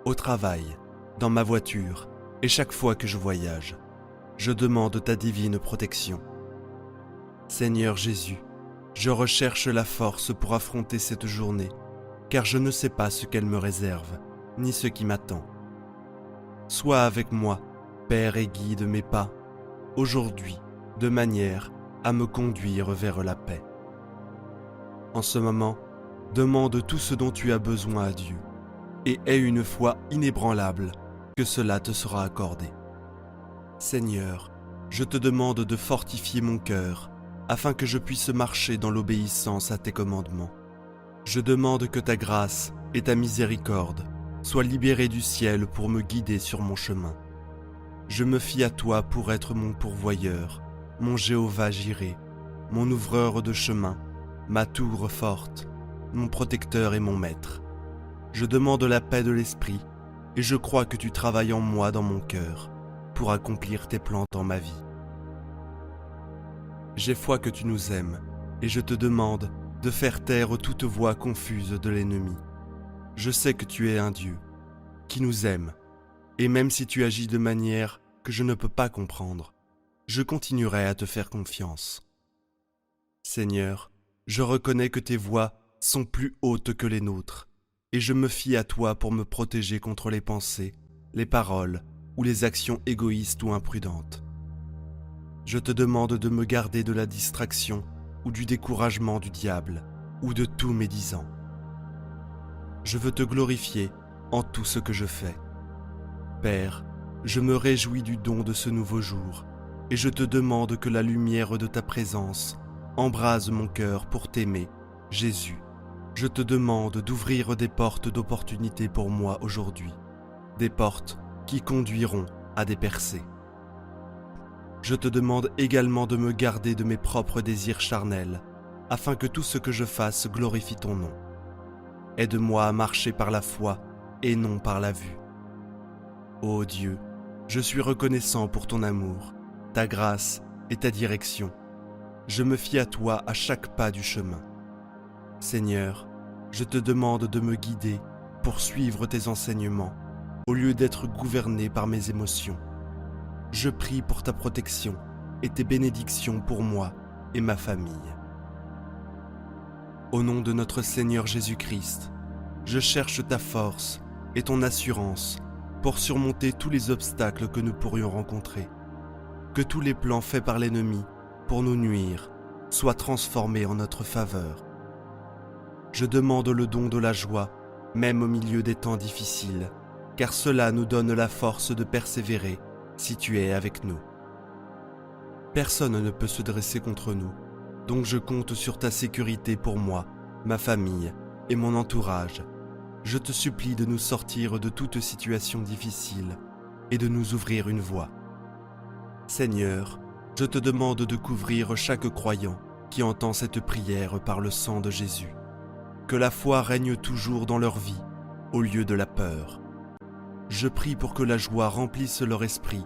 au travail, dans ma voiture et chaque fois que je voyage. Je demande ta divine protection. Seigneur Jésus, je recherche la force pour affronter cette journée, car je ne sais pas ce qu'elle me réserve, ni ce qui m'attend. Sois avec moi, Père, et guide mes pas, aujourd'hui, de manière à me conduire vers la paix. En ce moment, demande tout ce dont tu as besoin à Dieu, et aie une foi inébranlable, que cela te sera accordé. Seigneur, je te demande de fortifier mon cœur, afin que je puisse marcher dans l'obéissance à tes commandements. Je demande que ta grâce et ta miséricorde soient libérées du ciel pour me guider sur mon chemin. Je me fie à toi pour être mon pourvoyeur, mon Jéhovah Jiré, mon ouvreur de chemin, ma tour forte, mon protecteur et mon maître. Je demande la paix de l'esprit et je crois que tu travailles en moi dans mon cœur pour accomplir tes plans dans ma vie. J'ai foi que tu nous aimes, et je te demande de faire taire toute voix confuse de l'ennemi. Je sais que tu es un Dieu qui nous aime, et même si tu agis de manière que je ne peux pas comprendre, je continuerai à te faire confiance. Seigneur, je reconnais que tes voies sont plus hautes que les nôtres, et je me fie à toi pour me protéger contre les pensées, les paroles ou les actions égoïstes ou imprudentes. Je te demande de me garder de la distraction ou du découragement du diable ou de tout médisant. Je veux te glorifier en tout ce que je fais. Père, Je me réjouis du don de ce nouveau jour, et je te demande que la lumière de ta présence embrase mon cœur pour t'aimer, Jésus. Je te demande d'ouvrir des portes d'opportunité pour moi aujourd'hui, des portes qui conduiront à des percées. Je te demande également de me garder de mes propres désirs charnels, afin que tout ce que je fasse glorifie ton nom. Aide-moi à marcher par la foi et non par la vue. Ô Dieu, je suis reconnaissant pour ton amour, ta grâce et ta direction. Je me fie à toi à chaque pas du chemin. Seigneur, je te demande de me guider pour suivre tes enseignements, au lieu d'être gouverné par mes émotions. Je prie pour ta protection et tes bénédictions pour moi et ma famille. Au nom de notre Seigneur Jésus-Christ, je cherche ta force et ton assurance pour surmonter tous les obstacles que nous pourrions rencontrer. Que tous les plans faits par l'ennemi pour nous nuire soient transformés en notre faveur. Je demande le don de la joie, même au milieu des temps difficiles, car cela nous donne la force de persévérer si tu es avec nous. Personne ne peut se dresser contre nous, donc je compte sur ta sécurité pour moi, ma famille et mon entourage. Je te supplie de nous sortir de toute situation difficile et de nous ouvrir une voie. Seigneur, je te demande de couvrir chaque croyant qui entend cette prière par le sang de Jésus. Que la foi règne toujours dans leur vie, au lieu de la peur. Je prie pour que la joie remplisse leur esprit,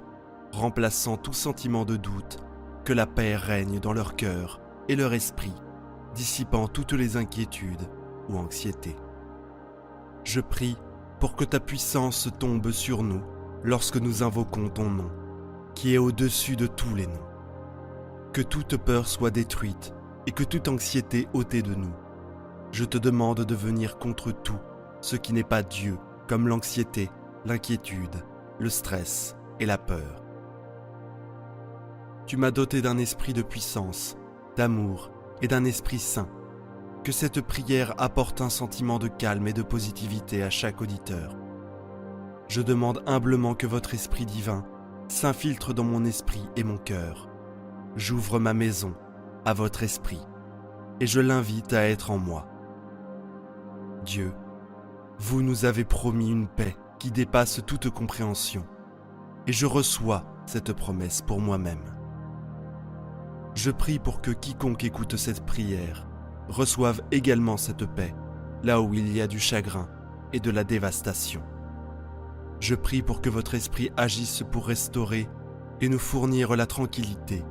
remplaçant tout sentiment de doute, que la paix règne dans leur cœur et leur esprit, dissipant toutes les inquiétudes ou anxiétés. Je prie pour que ta puissance tombe sur nous lorsque nous invoquons ton nom, qui est au-dessus de tous les noms. Que toute peur soit détruite et que toute anxiété ôtée de nous. Je te demande de venir contre tout ce qui n'est pas Dieu, comme l'anxiété, l'inquiétude, le stress et la peur. Tu m'as doté d'un esprit de puissance, d'amour et d'un esprit saint. Que cette prière apporte un sentiment de calme et de positivité à chaque auditeur. Je demande humblement que votre esprit divin s'infiltre dans mon esprit et mon cœur. J'ouvre ma maison à votre esprit et je l'invite à être en moi. Dieu, vous nous avez promis une paix qui dépasse toute compréhension, et je reçois cette promesse pour moi-même. Je prie pour que quiconque écoute cette prière reçoive également cette paix, là où il y a du chagrin et de la dévastation. Je prie pour que votre esprit agisse pour restaurer et nous fournir la tranquillité,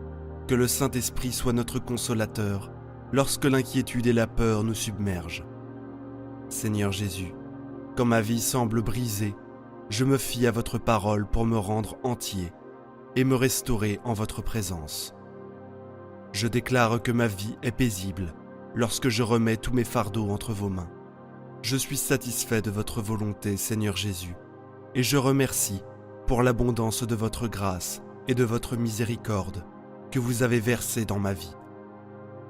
que le Saint-Esprit soit notre consolateur lorsque l'inquiétude et la peur nous submergent. Seigneur Jésus, quand ma vie semble brisée, je me fie à votre parole pour me rendre entier et me restaurer en votre présence. Je déclare que ma vie est paisible lorsque je remets tous mes fardeaux entre vos mains. Je suis satisfait de votre volonté, Seigneur Jésus, et je remercie pour l'abondance de votre grâce et de votre miséricorde que vous avez versée dans ma vie.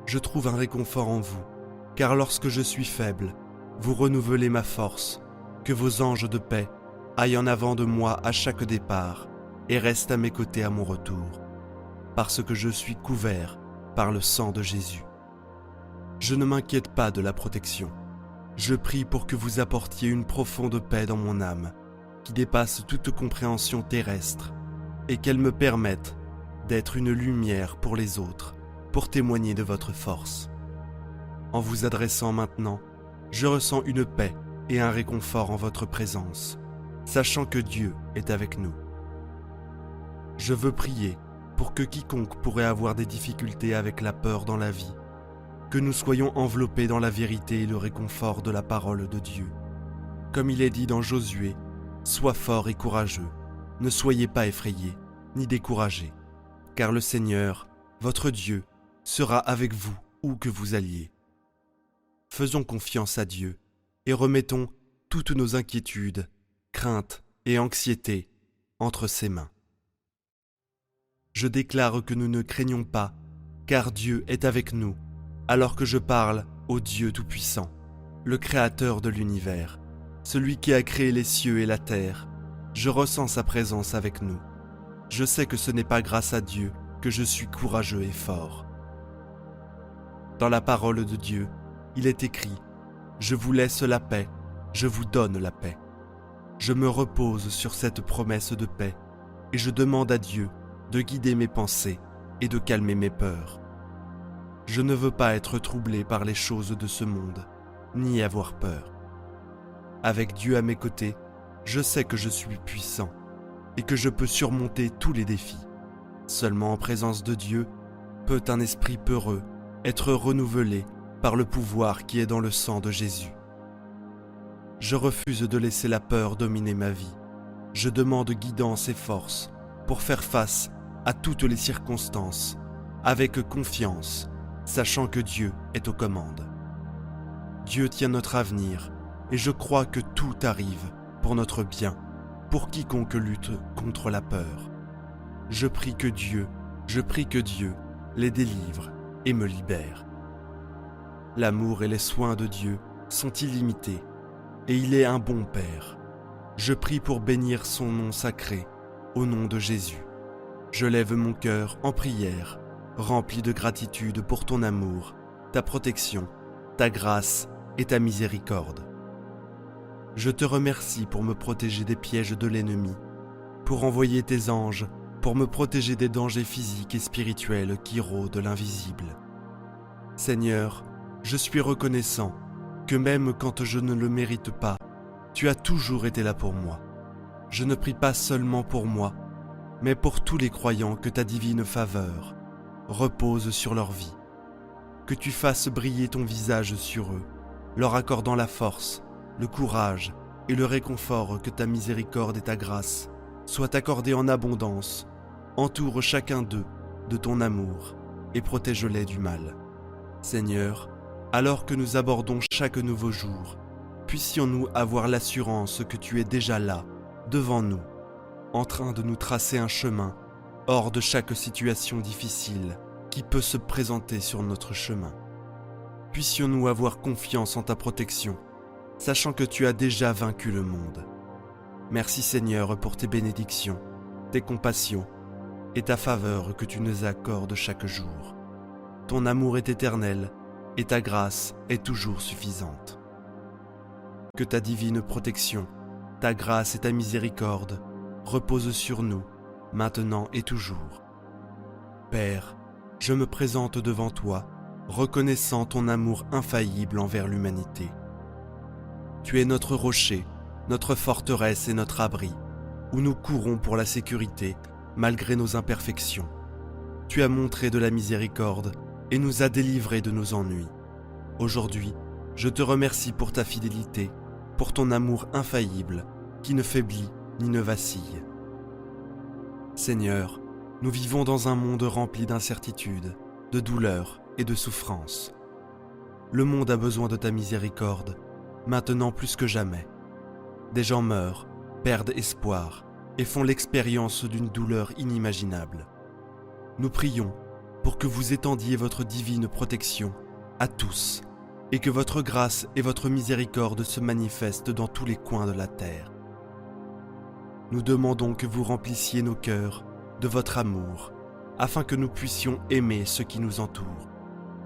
Je trouve un réconfort en vous, car lorsque je suis faible, vous renouvelez ma force, que vos anges de paix aillent en avant de moi à chaque départ et restent à mes côtés à mon retour, parce que je suis couvert par le sang de Jésus. Je ne m'inquiète pas de la protection. Je prie pour que vous apportiez une profonde paix dans mon âme, qui dépasse toute compréhension terrestre, et qu'elle me permette d'être une lumière pour les autres, pour témoigner de votre force. En vous adressant maintenant, je ressens une paix et un réconfort en votre présence, sachant que Dieu est avec nous. Je veux prier pour que quiconque pourrait avoir des difficultés avec la peur dans la vie, que nous soyons enveloppés dans la vérité et le réconfort de la parole de Dieu. Comme il est dit dans Josué, « Sois fort et courageux, ne soyez pas effrayés, ni découragés, car le Seigneur, votre Dieu, sera avec vous où que vous alliez. » Faisons confiance à Dieu et remettons toutes nos inquiétudes, craintes et anxiétés entre ses mains. Je déclare que nous ne craignons pas, car Dieu est avec nous, alors que je parle au Dieu Tout-Puissant, le Créateur de l'univers, celui qui a créé les cieux et la terre, je ressens sa présence avec nous. Je sais que ce n'est pas grâce à Dieu que je suis courageux et fort. Dans la parole de Dieu, il est écrit « Je vous laisse la paix, je vous donne la paix ». Je me repose sur cette promesse de paix et je demande à Dieu de guider mes pensées et de calmer mes peurs. Je ne veux pas être troublé par les choses de ce monde, ni avoir peur. Avec Dieu à mes côtés, je sais que je suis puissant et que je peux surmonter tous les défis. Seulement en présence de Dieu, peut un esprit peureux être renouvelé par le pouvoir qui est dans le sang de Jésus. Je refuse de laisser la peur dominer ma vie. Je demande guidance et force pour faire face à toutes les circonstances, avec confiance, sachant que Dieu est aux commandes. Dieu tient notre avenir et je crois que tout arrive pour notre bien, pour quiconque lutte contre la peur. Je prie que Dieu les délivre et me libère. L'amour et les soins de Dieu sont illimités et il est un bon Père. Je prie pour bénir son nom sacré, au nom de Jésus. Je lève mon cœur en prière, rempli de gratitude pour ton amour, ta protection, ta grâce et ta miséricorde. Je te remercie pour me protéger des pièges de l'ennemi, pour envoyer tes anges, pour me protéger des dangers physiques et spirituels qui rôdent l'invisible. Seigneur, je suis reconnaissant que même quand je ne le mérite pas, tu as toujours été là pour moi. Je ne prie pas seulement pour moi, mais pour tous les croyants que ta divine faveur repose sur leur vie. Que tu fasses briller ton visage sur eux, leur accordant la force, le courage et le réconfort que ta miséricorde et ta grâce soient accordées en abondance. Entoure chacun d'eux de ton amour et protège-les du mal. Seigneur, alors que nous abordons chaque nouveau jour, puissions-nous avoir l'assurance que tu es déjà là, devant nous, en train de nous tracer un chemin hors de chaque situation difficile qui peut se présenter sur notre chemin. Puissions-nous avoir confiance en ta protection, sachant que tu as déjà vaincu le monde. Merci Seigneur pour tes bénédictions, tes compassions et ta faveur que tu nous accordes chaque jour. Ton amour est éternel et ta grâce est toujours suffisante. Que ta divine protection, ta grâce et ta miséricorde reposent sur nous, maintenant et toujours. Père, je me présente devant toi, reconnaissant ton amour infaillible envers l'humanité. Tu es notre rocher, notre forteresse et notre abri, où nous courons pour la sécurité, malgré nos imperfections. Tu as montré de la miséricorde et nous as délivrés de nos ennuis. Aujourd'hui, je te remercie pour ta fidélité, pour ton amour infaillible, qui ne faiblit ni ne vacille. Seigneur, nous vivons dans un monde rempli d'incertitudes, de douleurs et de souffrances. Le monde a besoin de ta miséricorde, maintenant plus que jamais. Des gens meurent, perdent espoir et font l'expérience d'une douleur inimaginable. Nous prions pour que vous étendiez votre divine protection à tous et que votre grâce et votre miséricorde se manifestent dans tous les coins de la terre. Nous demandons que vous remplissiez nos cœurs de votre amour, afin que nous puissions aimer ceux qui nous entourent,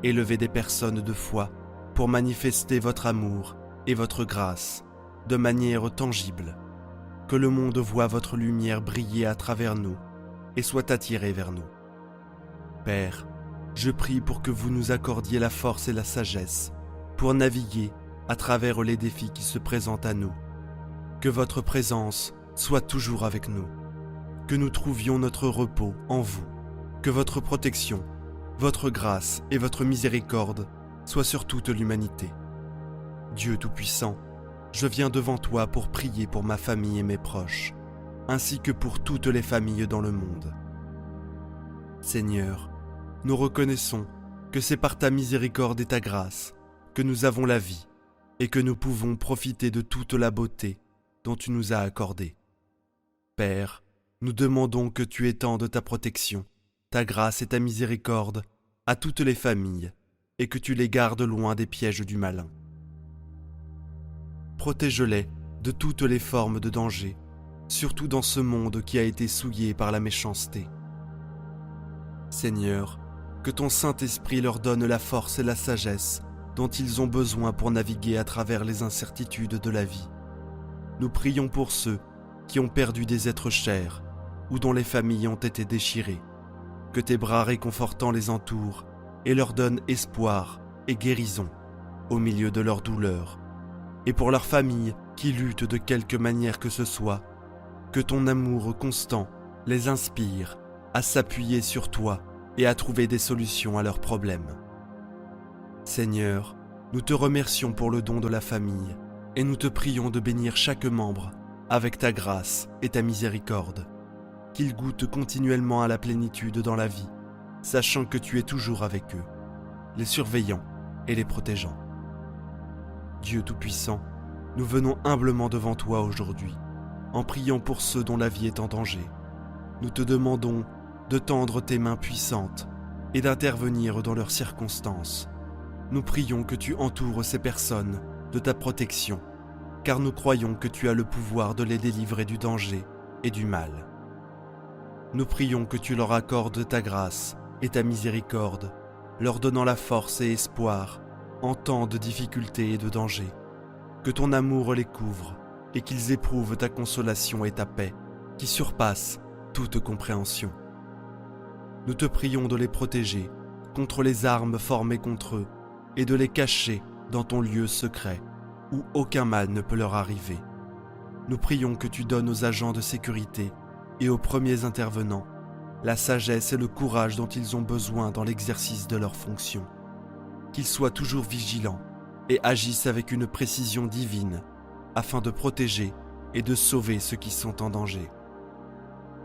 élever des personnes de foi pour manifester votre amour et votre grâce de manière tangible, que le monde voie votre lumière briller à travers nous et soit attiré vers nous. Père, je prie pour que vous nous accordiez la force et la sagesse pour naviguer à travers les défis qui se présentent à nous, que votre présence soit toujours avec nous, que nous trouvions notre repos en vous, que votre protection, votre grâce et votre miséricorde soient sur toute l'humanité. Dieu Tout-Puissant, je viens devant toi pour prier pour ma famille et mes proches, ainsi que pour toutes les familles dans le monde. Seigneur, nous reconnaissons que c'est par ta miséricorde et ta grâce que nous avons la vie et que nous pouvons profiter de toute la beauté dont tu nous as accordé. Père, nous demandons que tu étendes ta protection, ta grâce et ta miséricorde à toutes les familles et que tu les gardes loin des pièges du malin. Protège-les de toutes les formes de danger, surtout dans ce monde qui a été souillé par la méchanceté. Seigneur, que ton Saint-Esprit leur donne la force et la sagesse dont ils ont besoin pour naviguer à travers les incertitudes de la vie. Nous prions pour ceux qui ont perdu des êtres chers ou dont les familles ont été déchirées. Que tes bras réconfortants les entourent et leur donnent espoir et guérison au milieu de leur douleur. Et pour leurs familles qui luttent de quelque manière que ce soit, que ton amour constant les inspire à s'appuyer sur toi et à trouver des solutions à leurs problèmes. Seigneur, nous te remercions pour le don de la famille et nous te prions de bénir chaque membre avec ta grâce et ta miséricorde, qu'ils goûtent continuellement à la plénitude dans la vie, sachant que tu es toujours avec eux, les surveillant et les protégeant. Dieu Tout-Puissant, nous venons humblement devant toi aujourd'hui, en priant pour ceux dont la vie est en danger. Nous te demandons de tendre tes mains puissantes et d'intervenir dans leurs circonstances. Nous prions que tu entoures ces personnes de ta protection, car nous croyons que tu as le pouvoir de les délivrer du danger et du mal. Nous prions que tu leur accordes ta grâce et ta miséricorde, leur donnant la force et espoir en temps de difficulté et de danger. Que ton amour les couvre et qu'ils éprouvent ta consolation et ta paix, qui surpassent toute compréhension. Nous te prions de les protéger contre les armes formées contre eux et de les cacher dans ton lieu secret, où aucun mal ne peut leur arriver. Nous prions que tu donnes aux agents de sécurité et aux premiers intervenants la sagesse et le courage dont ils ont besoin dans l'exercice de leurs fonctions. Qu'ils soient toujours vigilants et agissent avec une précision divine afin de protéger et de sauver ceux qui sont en danger.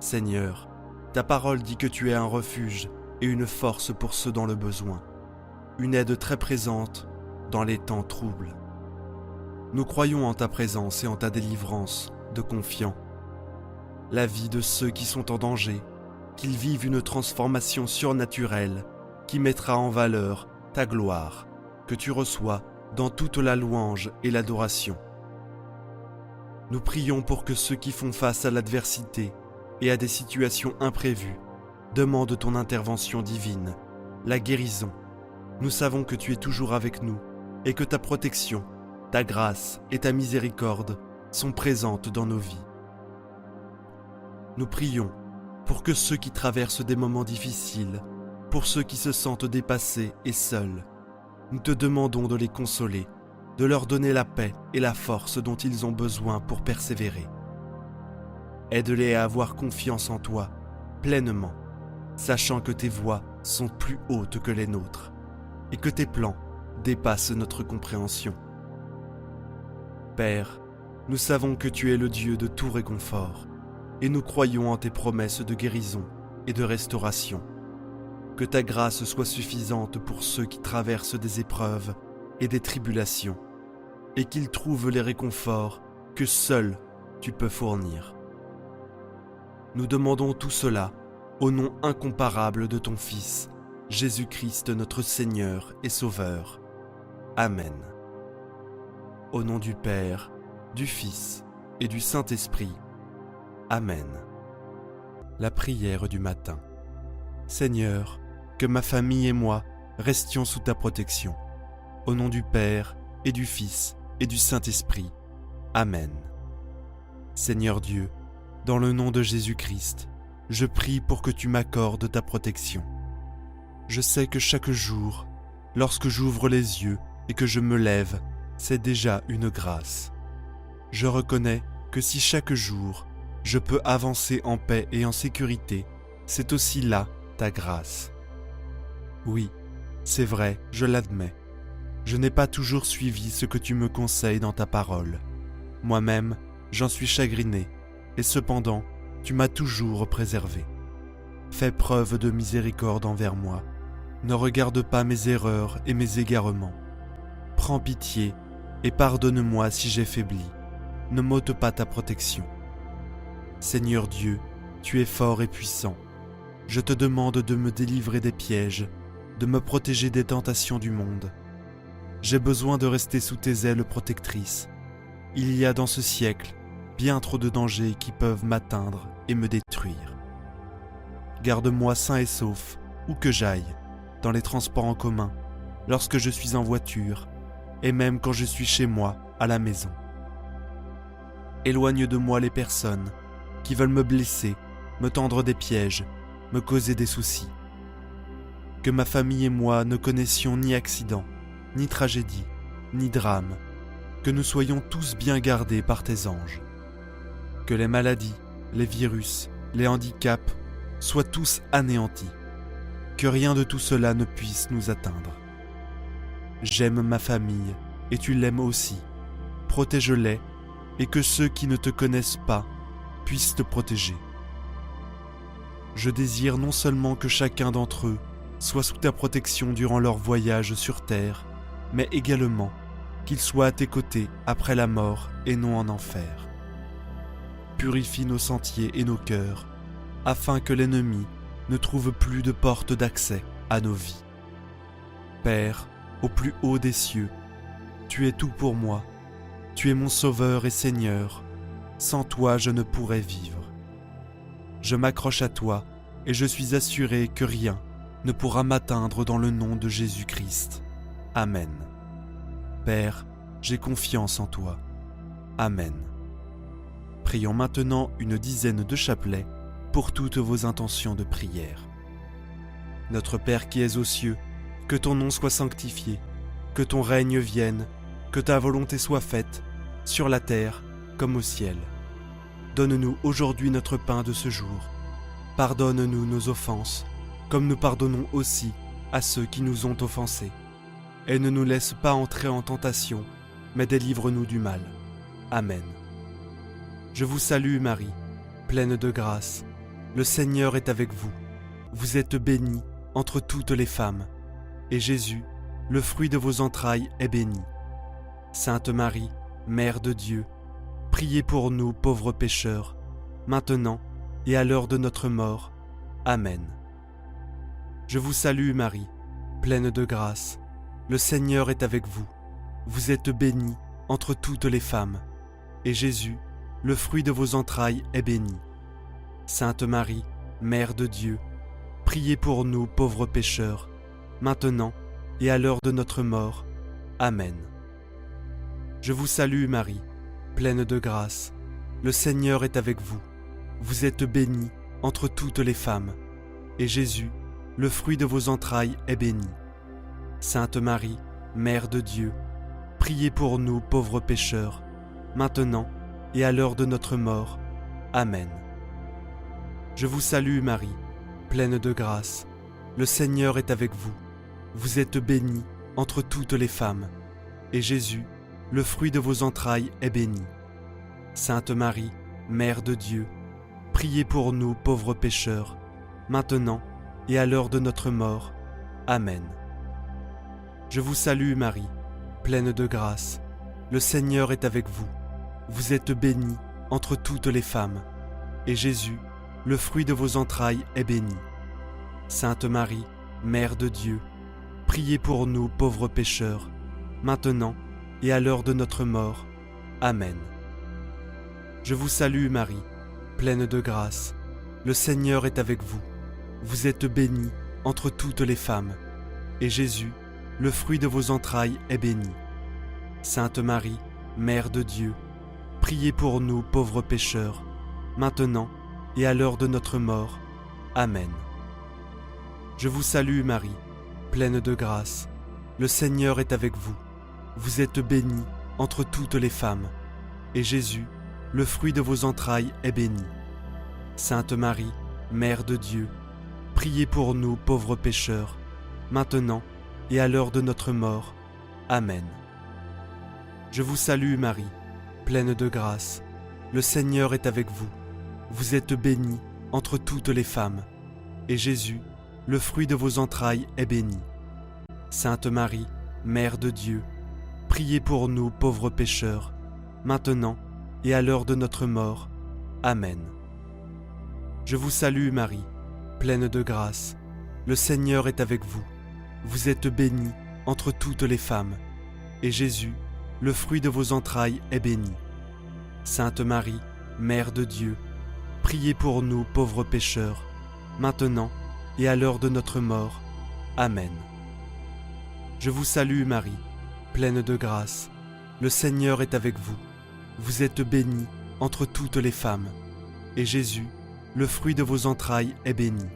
Seigneur, ta parole dit que tu es un refuge et une force pour ceux dans le besoin, une aide très présente dans les temps troubles. Nous croyons en ta présence et en ta délivrance de confiants. La vie de ceux qui sont en danger, qu'ils vivent une transformation surnaturelle qui mettra en valeur ta gloire, que tu reçois dans toute la louange et l'adoration. Nous prions pour que ceux qui font face à l'adversité et à des situations imprévues demandent ton intervention divine, la guérison. Nous savons que tu es toujours avec nous et que ta protection, ta grâce et ta miséricorde sont présentes dans nos vies. Nous prions pour que ceux qui traversent des moments difficiles, pour ceux qui se sentent dépassés et seuls, nous te demandons de les consoler, de leur donner la paix et la force dont ils ont besoin pour persévérer. Aide-les à avoir confiance en toi, pleinement, sachant que tes voies sont plus hautes que les nôtres et que tes plans dépassent notre compréhension. Père, nous savons que tu es le Dieu de tout réconfort et nous croyons en tes promesses de guérison et de restauration. Que ta grâce soit suffisante pour ceux qui traversent des épreuves et des tribulations et qu'ils trouvent les réconforts que seul tu peux fournir. Nous demandons tout cela au nom incomparable de ton Fils, Jésus-Christ notre Seigneur et Sauveur. Amen. Au nom du Père, du Fils et du Saint-Esprit. Amen. La prière du matin. Seigneur, que ma famille et moi restions sous ta protection. Au nom du Père et du Fils et du Saint-Esprit. Amen. Seigneur Dieu, dans le nom de Jésus-Christ, je prie pour que tu m'accordes ta protection. Je sais que chaque jour, lorsque j'ouvre les yeux et que je me lève, c'est déjà une grâce. Je reconnais que si chaque jour, je peux avancer en paix et en sécurité, c'est aussi là ta grâce. Oui, c'est vrai, je l'admets. Je n'ai pas toujours suivi ce que tu me conseilles dans ta parole. Moi-même, j'en suis chagriné, et cependant, tu m'as toujours préservé. Fais preuve de miséricorde envers moi. Ne regarde pas mes erreurs et mes égarements. Prends pitié et pardonne-moi si j'ai faibli. Ne m'ôte pas ta protection. Seigneur Dieu, tu es fort et puissant. Je te demande de me délivrer des pièges, de me protéger des tentations du monde. J'ai besoin de rester sous tes ailes protectrices. Il y a dans ce siècle bien trop de dangers qui peuvent m'atteindre et me détruire. Garde-moi sain et sauf, où que j'aille, dans les transports en commun, lorsque je suis en voiture, et même quand je suis chez moi, à la maison. Éloigne de moi les personnes qui veulent me blesser, me tendre des pièges, me causer des soucis. Que ma famille et moi ne connaissions ni accident, ni tragédie, ni drame, que nous soyons tous bien gardés par tes anges. Que les maladies, les virus, les handicaps soient tous anéantis, que rien de tout cela ne puisse nous atteindre. J'aime ma famille, et tu l'aimes aussi. Protège-les, et que ceux qui ne te connaissent pas puissent te protéger. Je désire non seulement que chacun d'entre eux soit sous ta protection durant leur voyage sur terre, mais également qu'ils soient à tes côtés après la mort et non en enfer. Purifie nos sentiers et nos cœurs, afin que l'ennemi ne trouve plus de porte d'accès à nos vies. Père, au plus haut des cieux, tu es tout pour moi, tu es mon Sauveur et Seigneur, sans toi je ne pourrais vivre. Je m'accroche à toi et je suis assuré que rien ne pourra m'atteindre dans le nom de Jésus-Christ. Amen. Père, j'ai confiance en toi. Amen. Prions maintenant une dizaine de chapelets pour toutes vos intentions de prière. Notre Père qui es aux cieux, que ton nom soit sanctifié, que ton règne vienne, que ta volonté soit faite, sur la terre comme au ciel. Donne-nous aujourd'hui notre pain de ce jour. Pardonne-nous nos offenses, comme nous pardonnons aussi à ceux qui nous ont offensés. Et ne nous laisse pas entrer en tentation, mais délivre-nous du mal. Amen. Je vous salue Marie, pleine de grâce. Le Seigneur est avec vous. Vous êtes bénie entre toutes les femmes, et Jésus, le fruit de vos entrailles, est béni. Sainte Marie, Mère de Dieu, priez pour nous pauvres pécheurs, maintenant et à l'heure de notre mort. Amen. Je vous salue Marie, pleine de grâce. Le Seigneur est avec vous. Vous êtes bénie entre toutes les femmes, et Jésus, le fruit de vos entrailles, est béni. Sainte Marie, Mère de Dieu, priez pour nous pauvres pécheurs, maintenant et à l'heure de notre mort. Amen. Je vous salue Marie, pleine de grâce. Le Seigneur est avec vous. Vous êtes bénie entre toutes les femmes, et Jésus, le fruit de vos entrailles, est béni. Sainte Marie, Mère de Dieu, priez pour nous pauvres pécheurs, maintenant et à l'heure de notre mort. Amen. Je vous salue Marie, pleine de grâce. Le Seigneur est avec vous. Vous êtes bénie entre toutes les femmes, et Jésus, le fruit de vos entrailles, est béni. Sainte Marie, Mère de Dieu, priez pour nous pauvres pécheurs, maintenant et à l'heure de notre mort. Amen. Je vous salue Marie, pleine de grâce. Le Seigneur est avec vous. Vous êtes bénie entre toutes les femmes, et Jésus, le fruit de vos entrailles, est béni. Sainte Marie, Mère de Dieu, priez pour nous pauvres pécheurs, maintenant et à l'heure de notre mort. Amen. Je vous salue Marie, pleine de grâce. Le Seigneur est avec vous. Vous êtes bénie entre toutes les femmes, et Jésus, le fruit de vos entrailles, est béni. Sainte Marie, Mère de Dieu, priez pour nous pauvres pécheurs, maintenant et à l'heure de notre mort. Amen. Je vous salue Marie, pleine de grâce. Le Seigneur est avec vous. Vous êtes bénie entre toutes les femmes, et Jésus, le fruit de vos entrailles, est béni. Sainte Marie, Mère de Dieu, priez pour nous pauvres pécheurs, maintenant et à l'heure de notre mort. Amen. Je vous salue Marie, pleine de grâce. Le Seigneur est avec vous. Vous êtes bénie entre toutes les femmes, et Jésus, le fruit de vos entrailles, est béni. Sainte Marie, Mère de Dieu, priez pour nous pauvres pécheurs, maintenant et à l'heure de notre mort. Amen. Je vous salue Marie, pleine de grâce. Le Seigneur est avec vous. Vous êtes bénie entre toutes les femmes, et Jésus, le fruit de vos entrailles, est béni. Sainte Marie, Mère de Dieu, priez pour nous pauvres pécheurs, maintenant et à l'heure de notre mort. Amen. Je vous salue Marie, pleine de grâce. Le Seigneur est avec vous. Vous êtes bénie entre toutes les femmes, et Jésus, le fruit de vos entrailles, est béni.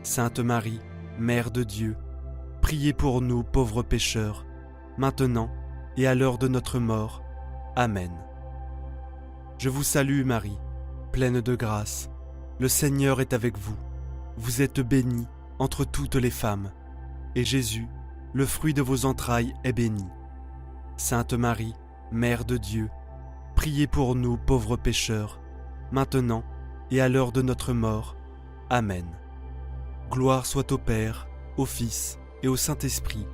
Sainte Marie, Mère de Dieu, priez pour nous pauvres pécheurs, maintenant et à l'heure de notre mort. Amen. Je vous salue Marie, pleine de grâce. Le Seigneur est avec vous. Vous êtes bénie entre toutes les femmes, et Jésus, le fruit de vos entrailles, est béni. Sainte Marie, Mère de Dieu, priez pour nous pauvres pécheurs, maintenant et à l'heure de notre mort. Amen. Gloire soit au Père, au Fils et au Saint-Esprit,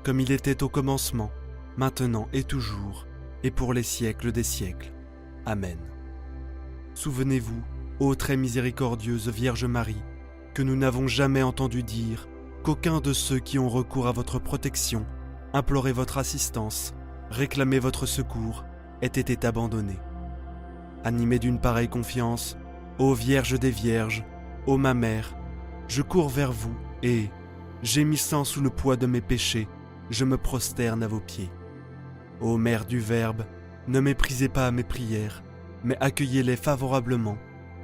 comme il était au commencement, maintenant et toujours, et pour les siècles des siècles. Amen. Souvenez-vous, ô très miséricordieuse Vierge Marie, que nous n'avons jamais entendu dire qu'aucun de ceux qui ont recours à votre protection, imploré votre assistance, réclamé votre secours, ait été abandonné. Animé d'une pareille confiance, ô Vierge des Vierges, ô ma mère, je cours vers vous et, gémissant sous le poids de mes péchés, je me prosterne à vos pieds. Ô Mère du Verbe, ne méprisez pas mes prières, mais accueillez-les favorablement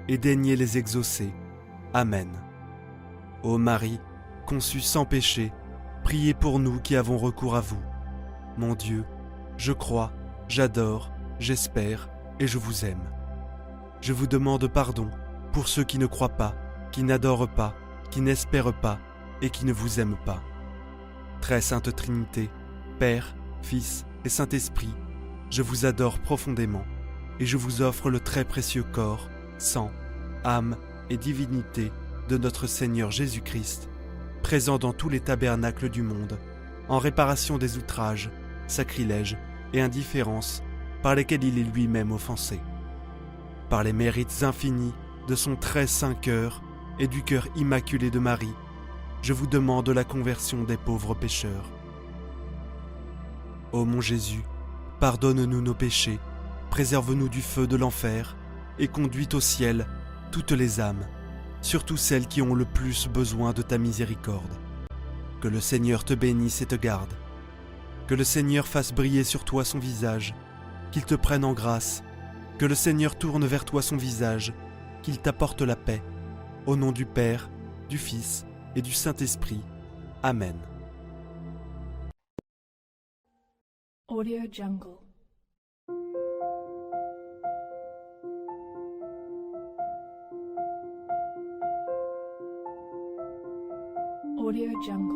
et daignez les exaucer. Amen. Ô Marie, conçue sans péché, priez pour nous qui avons recours à vous. Mon Dieu, je crois, j'adore, j'espère et je vous aime. Je vous demande pardon pour ceux qui ne croient pas, qui n'adorent pas, qui n'espèrent pas et qui ne vous aiment pas. Très sainte Trinité, Père, Fils et Saint-Esprit, je vous adore profondément et je vous offre le très précieux corps, sang, âme et divinité de notre Seigneur Jésus-Christ, présent dans tous les tabernacles du monde, en réparation des outrages, sacrilèges et indifférences par lesquels il est lui-même offensé. Par les mérites infinis de son très saint cœur et du cœur immaculé de Marie, je vous demande la conversion des pauvres pécheurs. Ô mon Jésus, pardonne-nous nos péchés, préserve-nous du feu de l'enfer et conduis au ciel toutes les âmes, surtout celles qui ont le plus besoin de ta miséricorde. Que le Seigneur te bénisse et te garde. Que le Seigneur fasse briller sur toi son visage, qu'il te prenne en grâce. Que le Seigneur tourne vers toi son visage, qu'il t'apporte la paix. Au nom du Père, du Fils et du Saint-Esprit. Amen. Audio Jungle. Audio Jungle.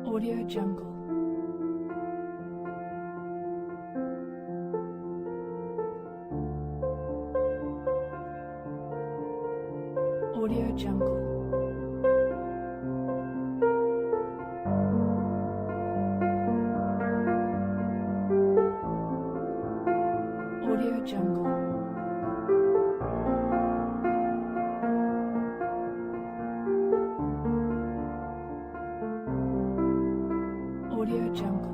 Audio Jungle. Audio Jungle. Audio Jungle. Audio Jungle. Audio Jungle.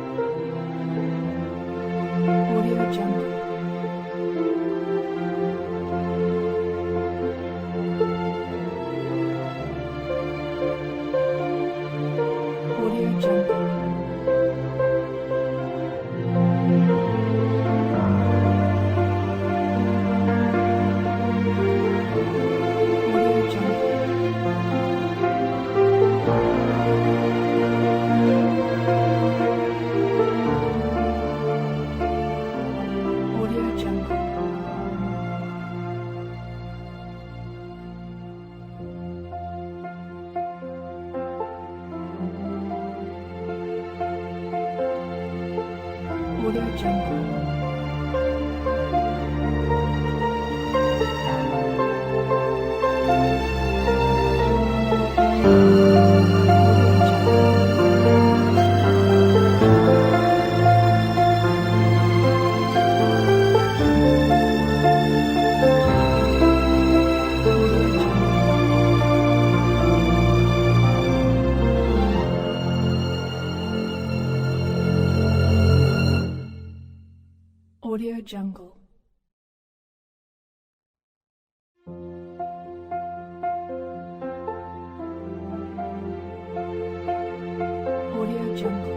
Audio Jungle. Audio Jungle. Audio Jungle. Audio Jungle. Audio Jungle. Audio Jungle. Audio Jungle.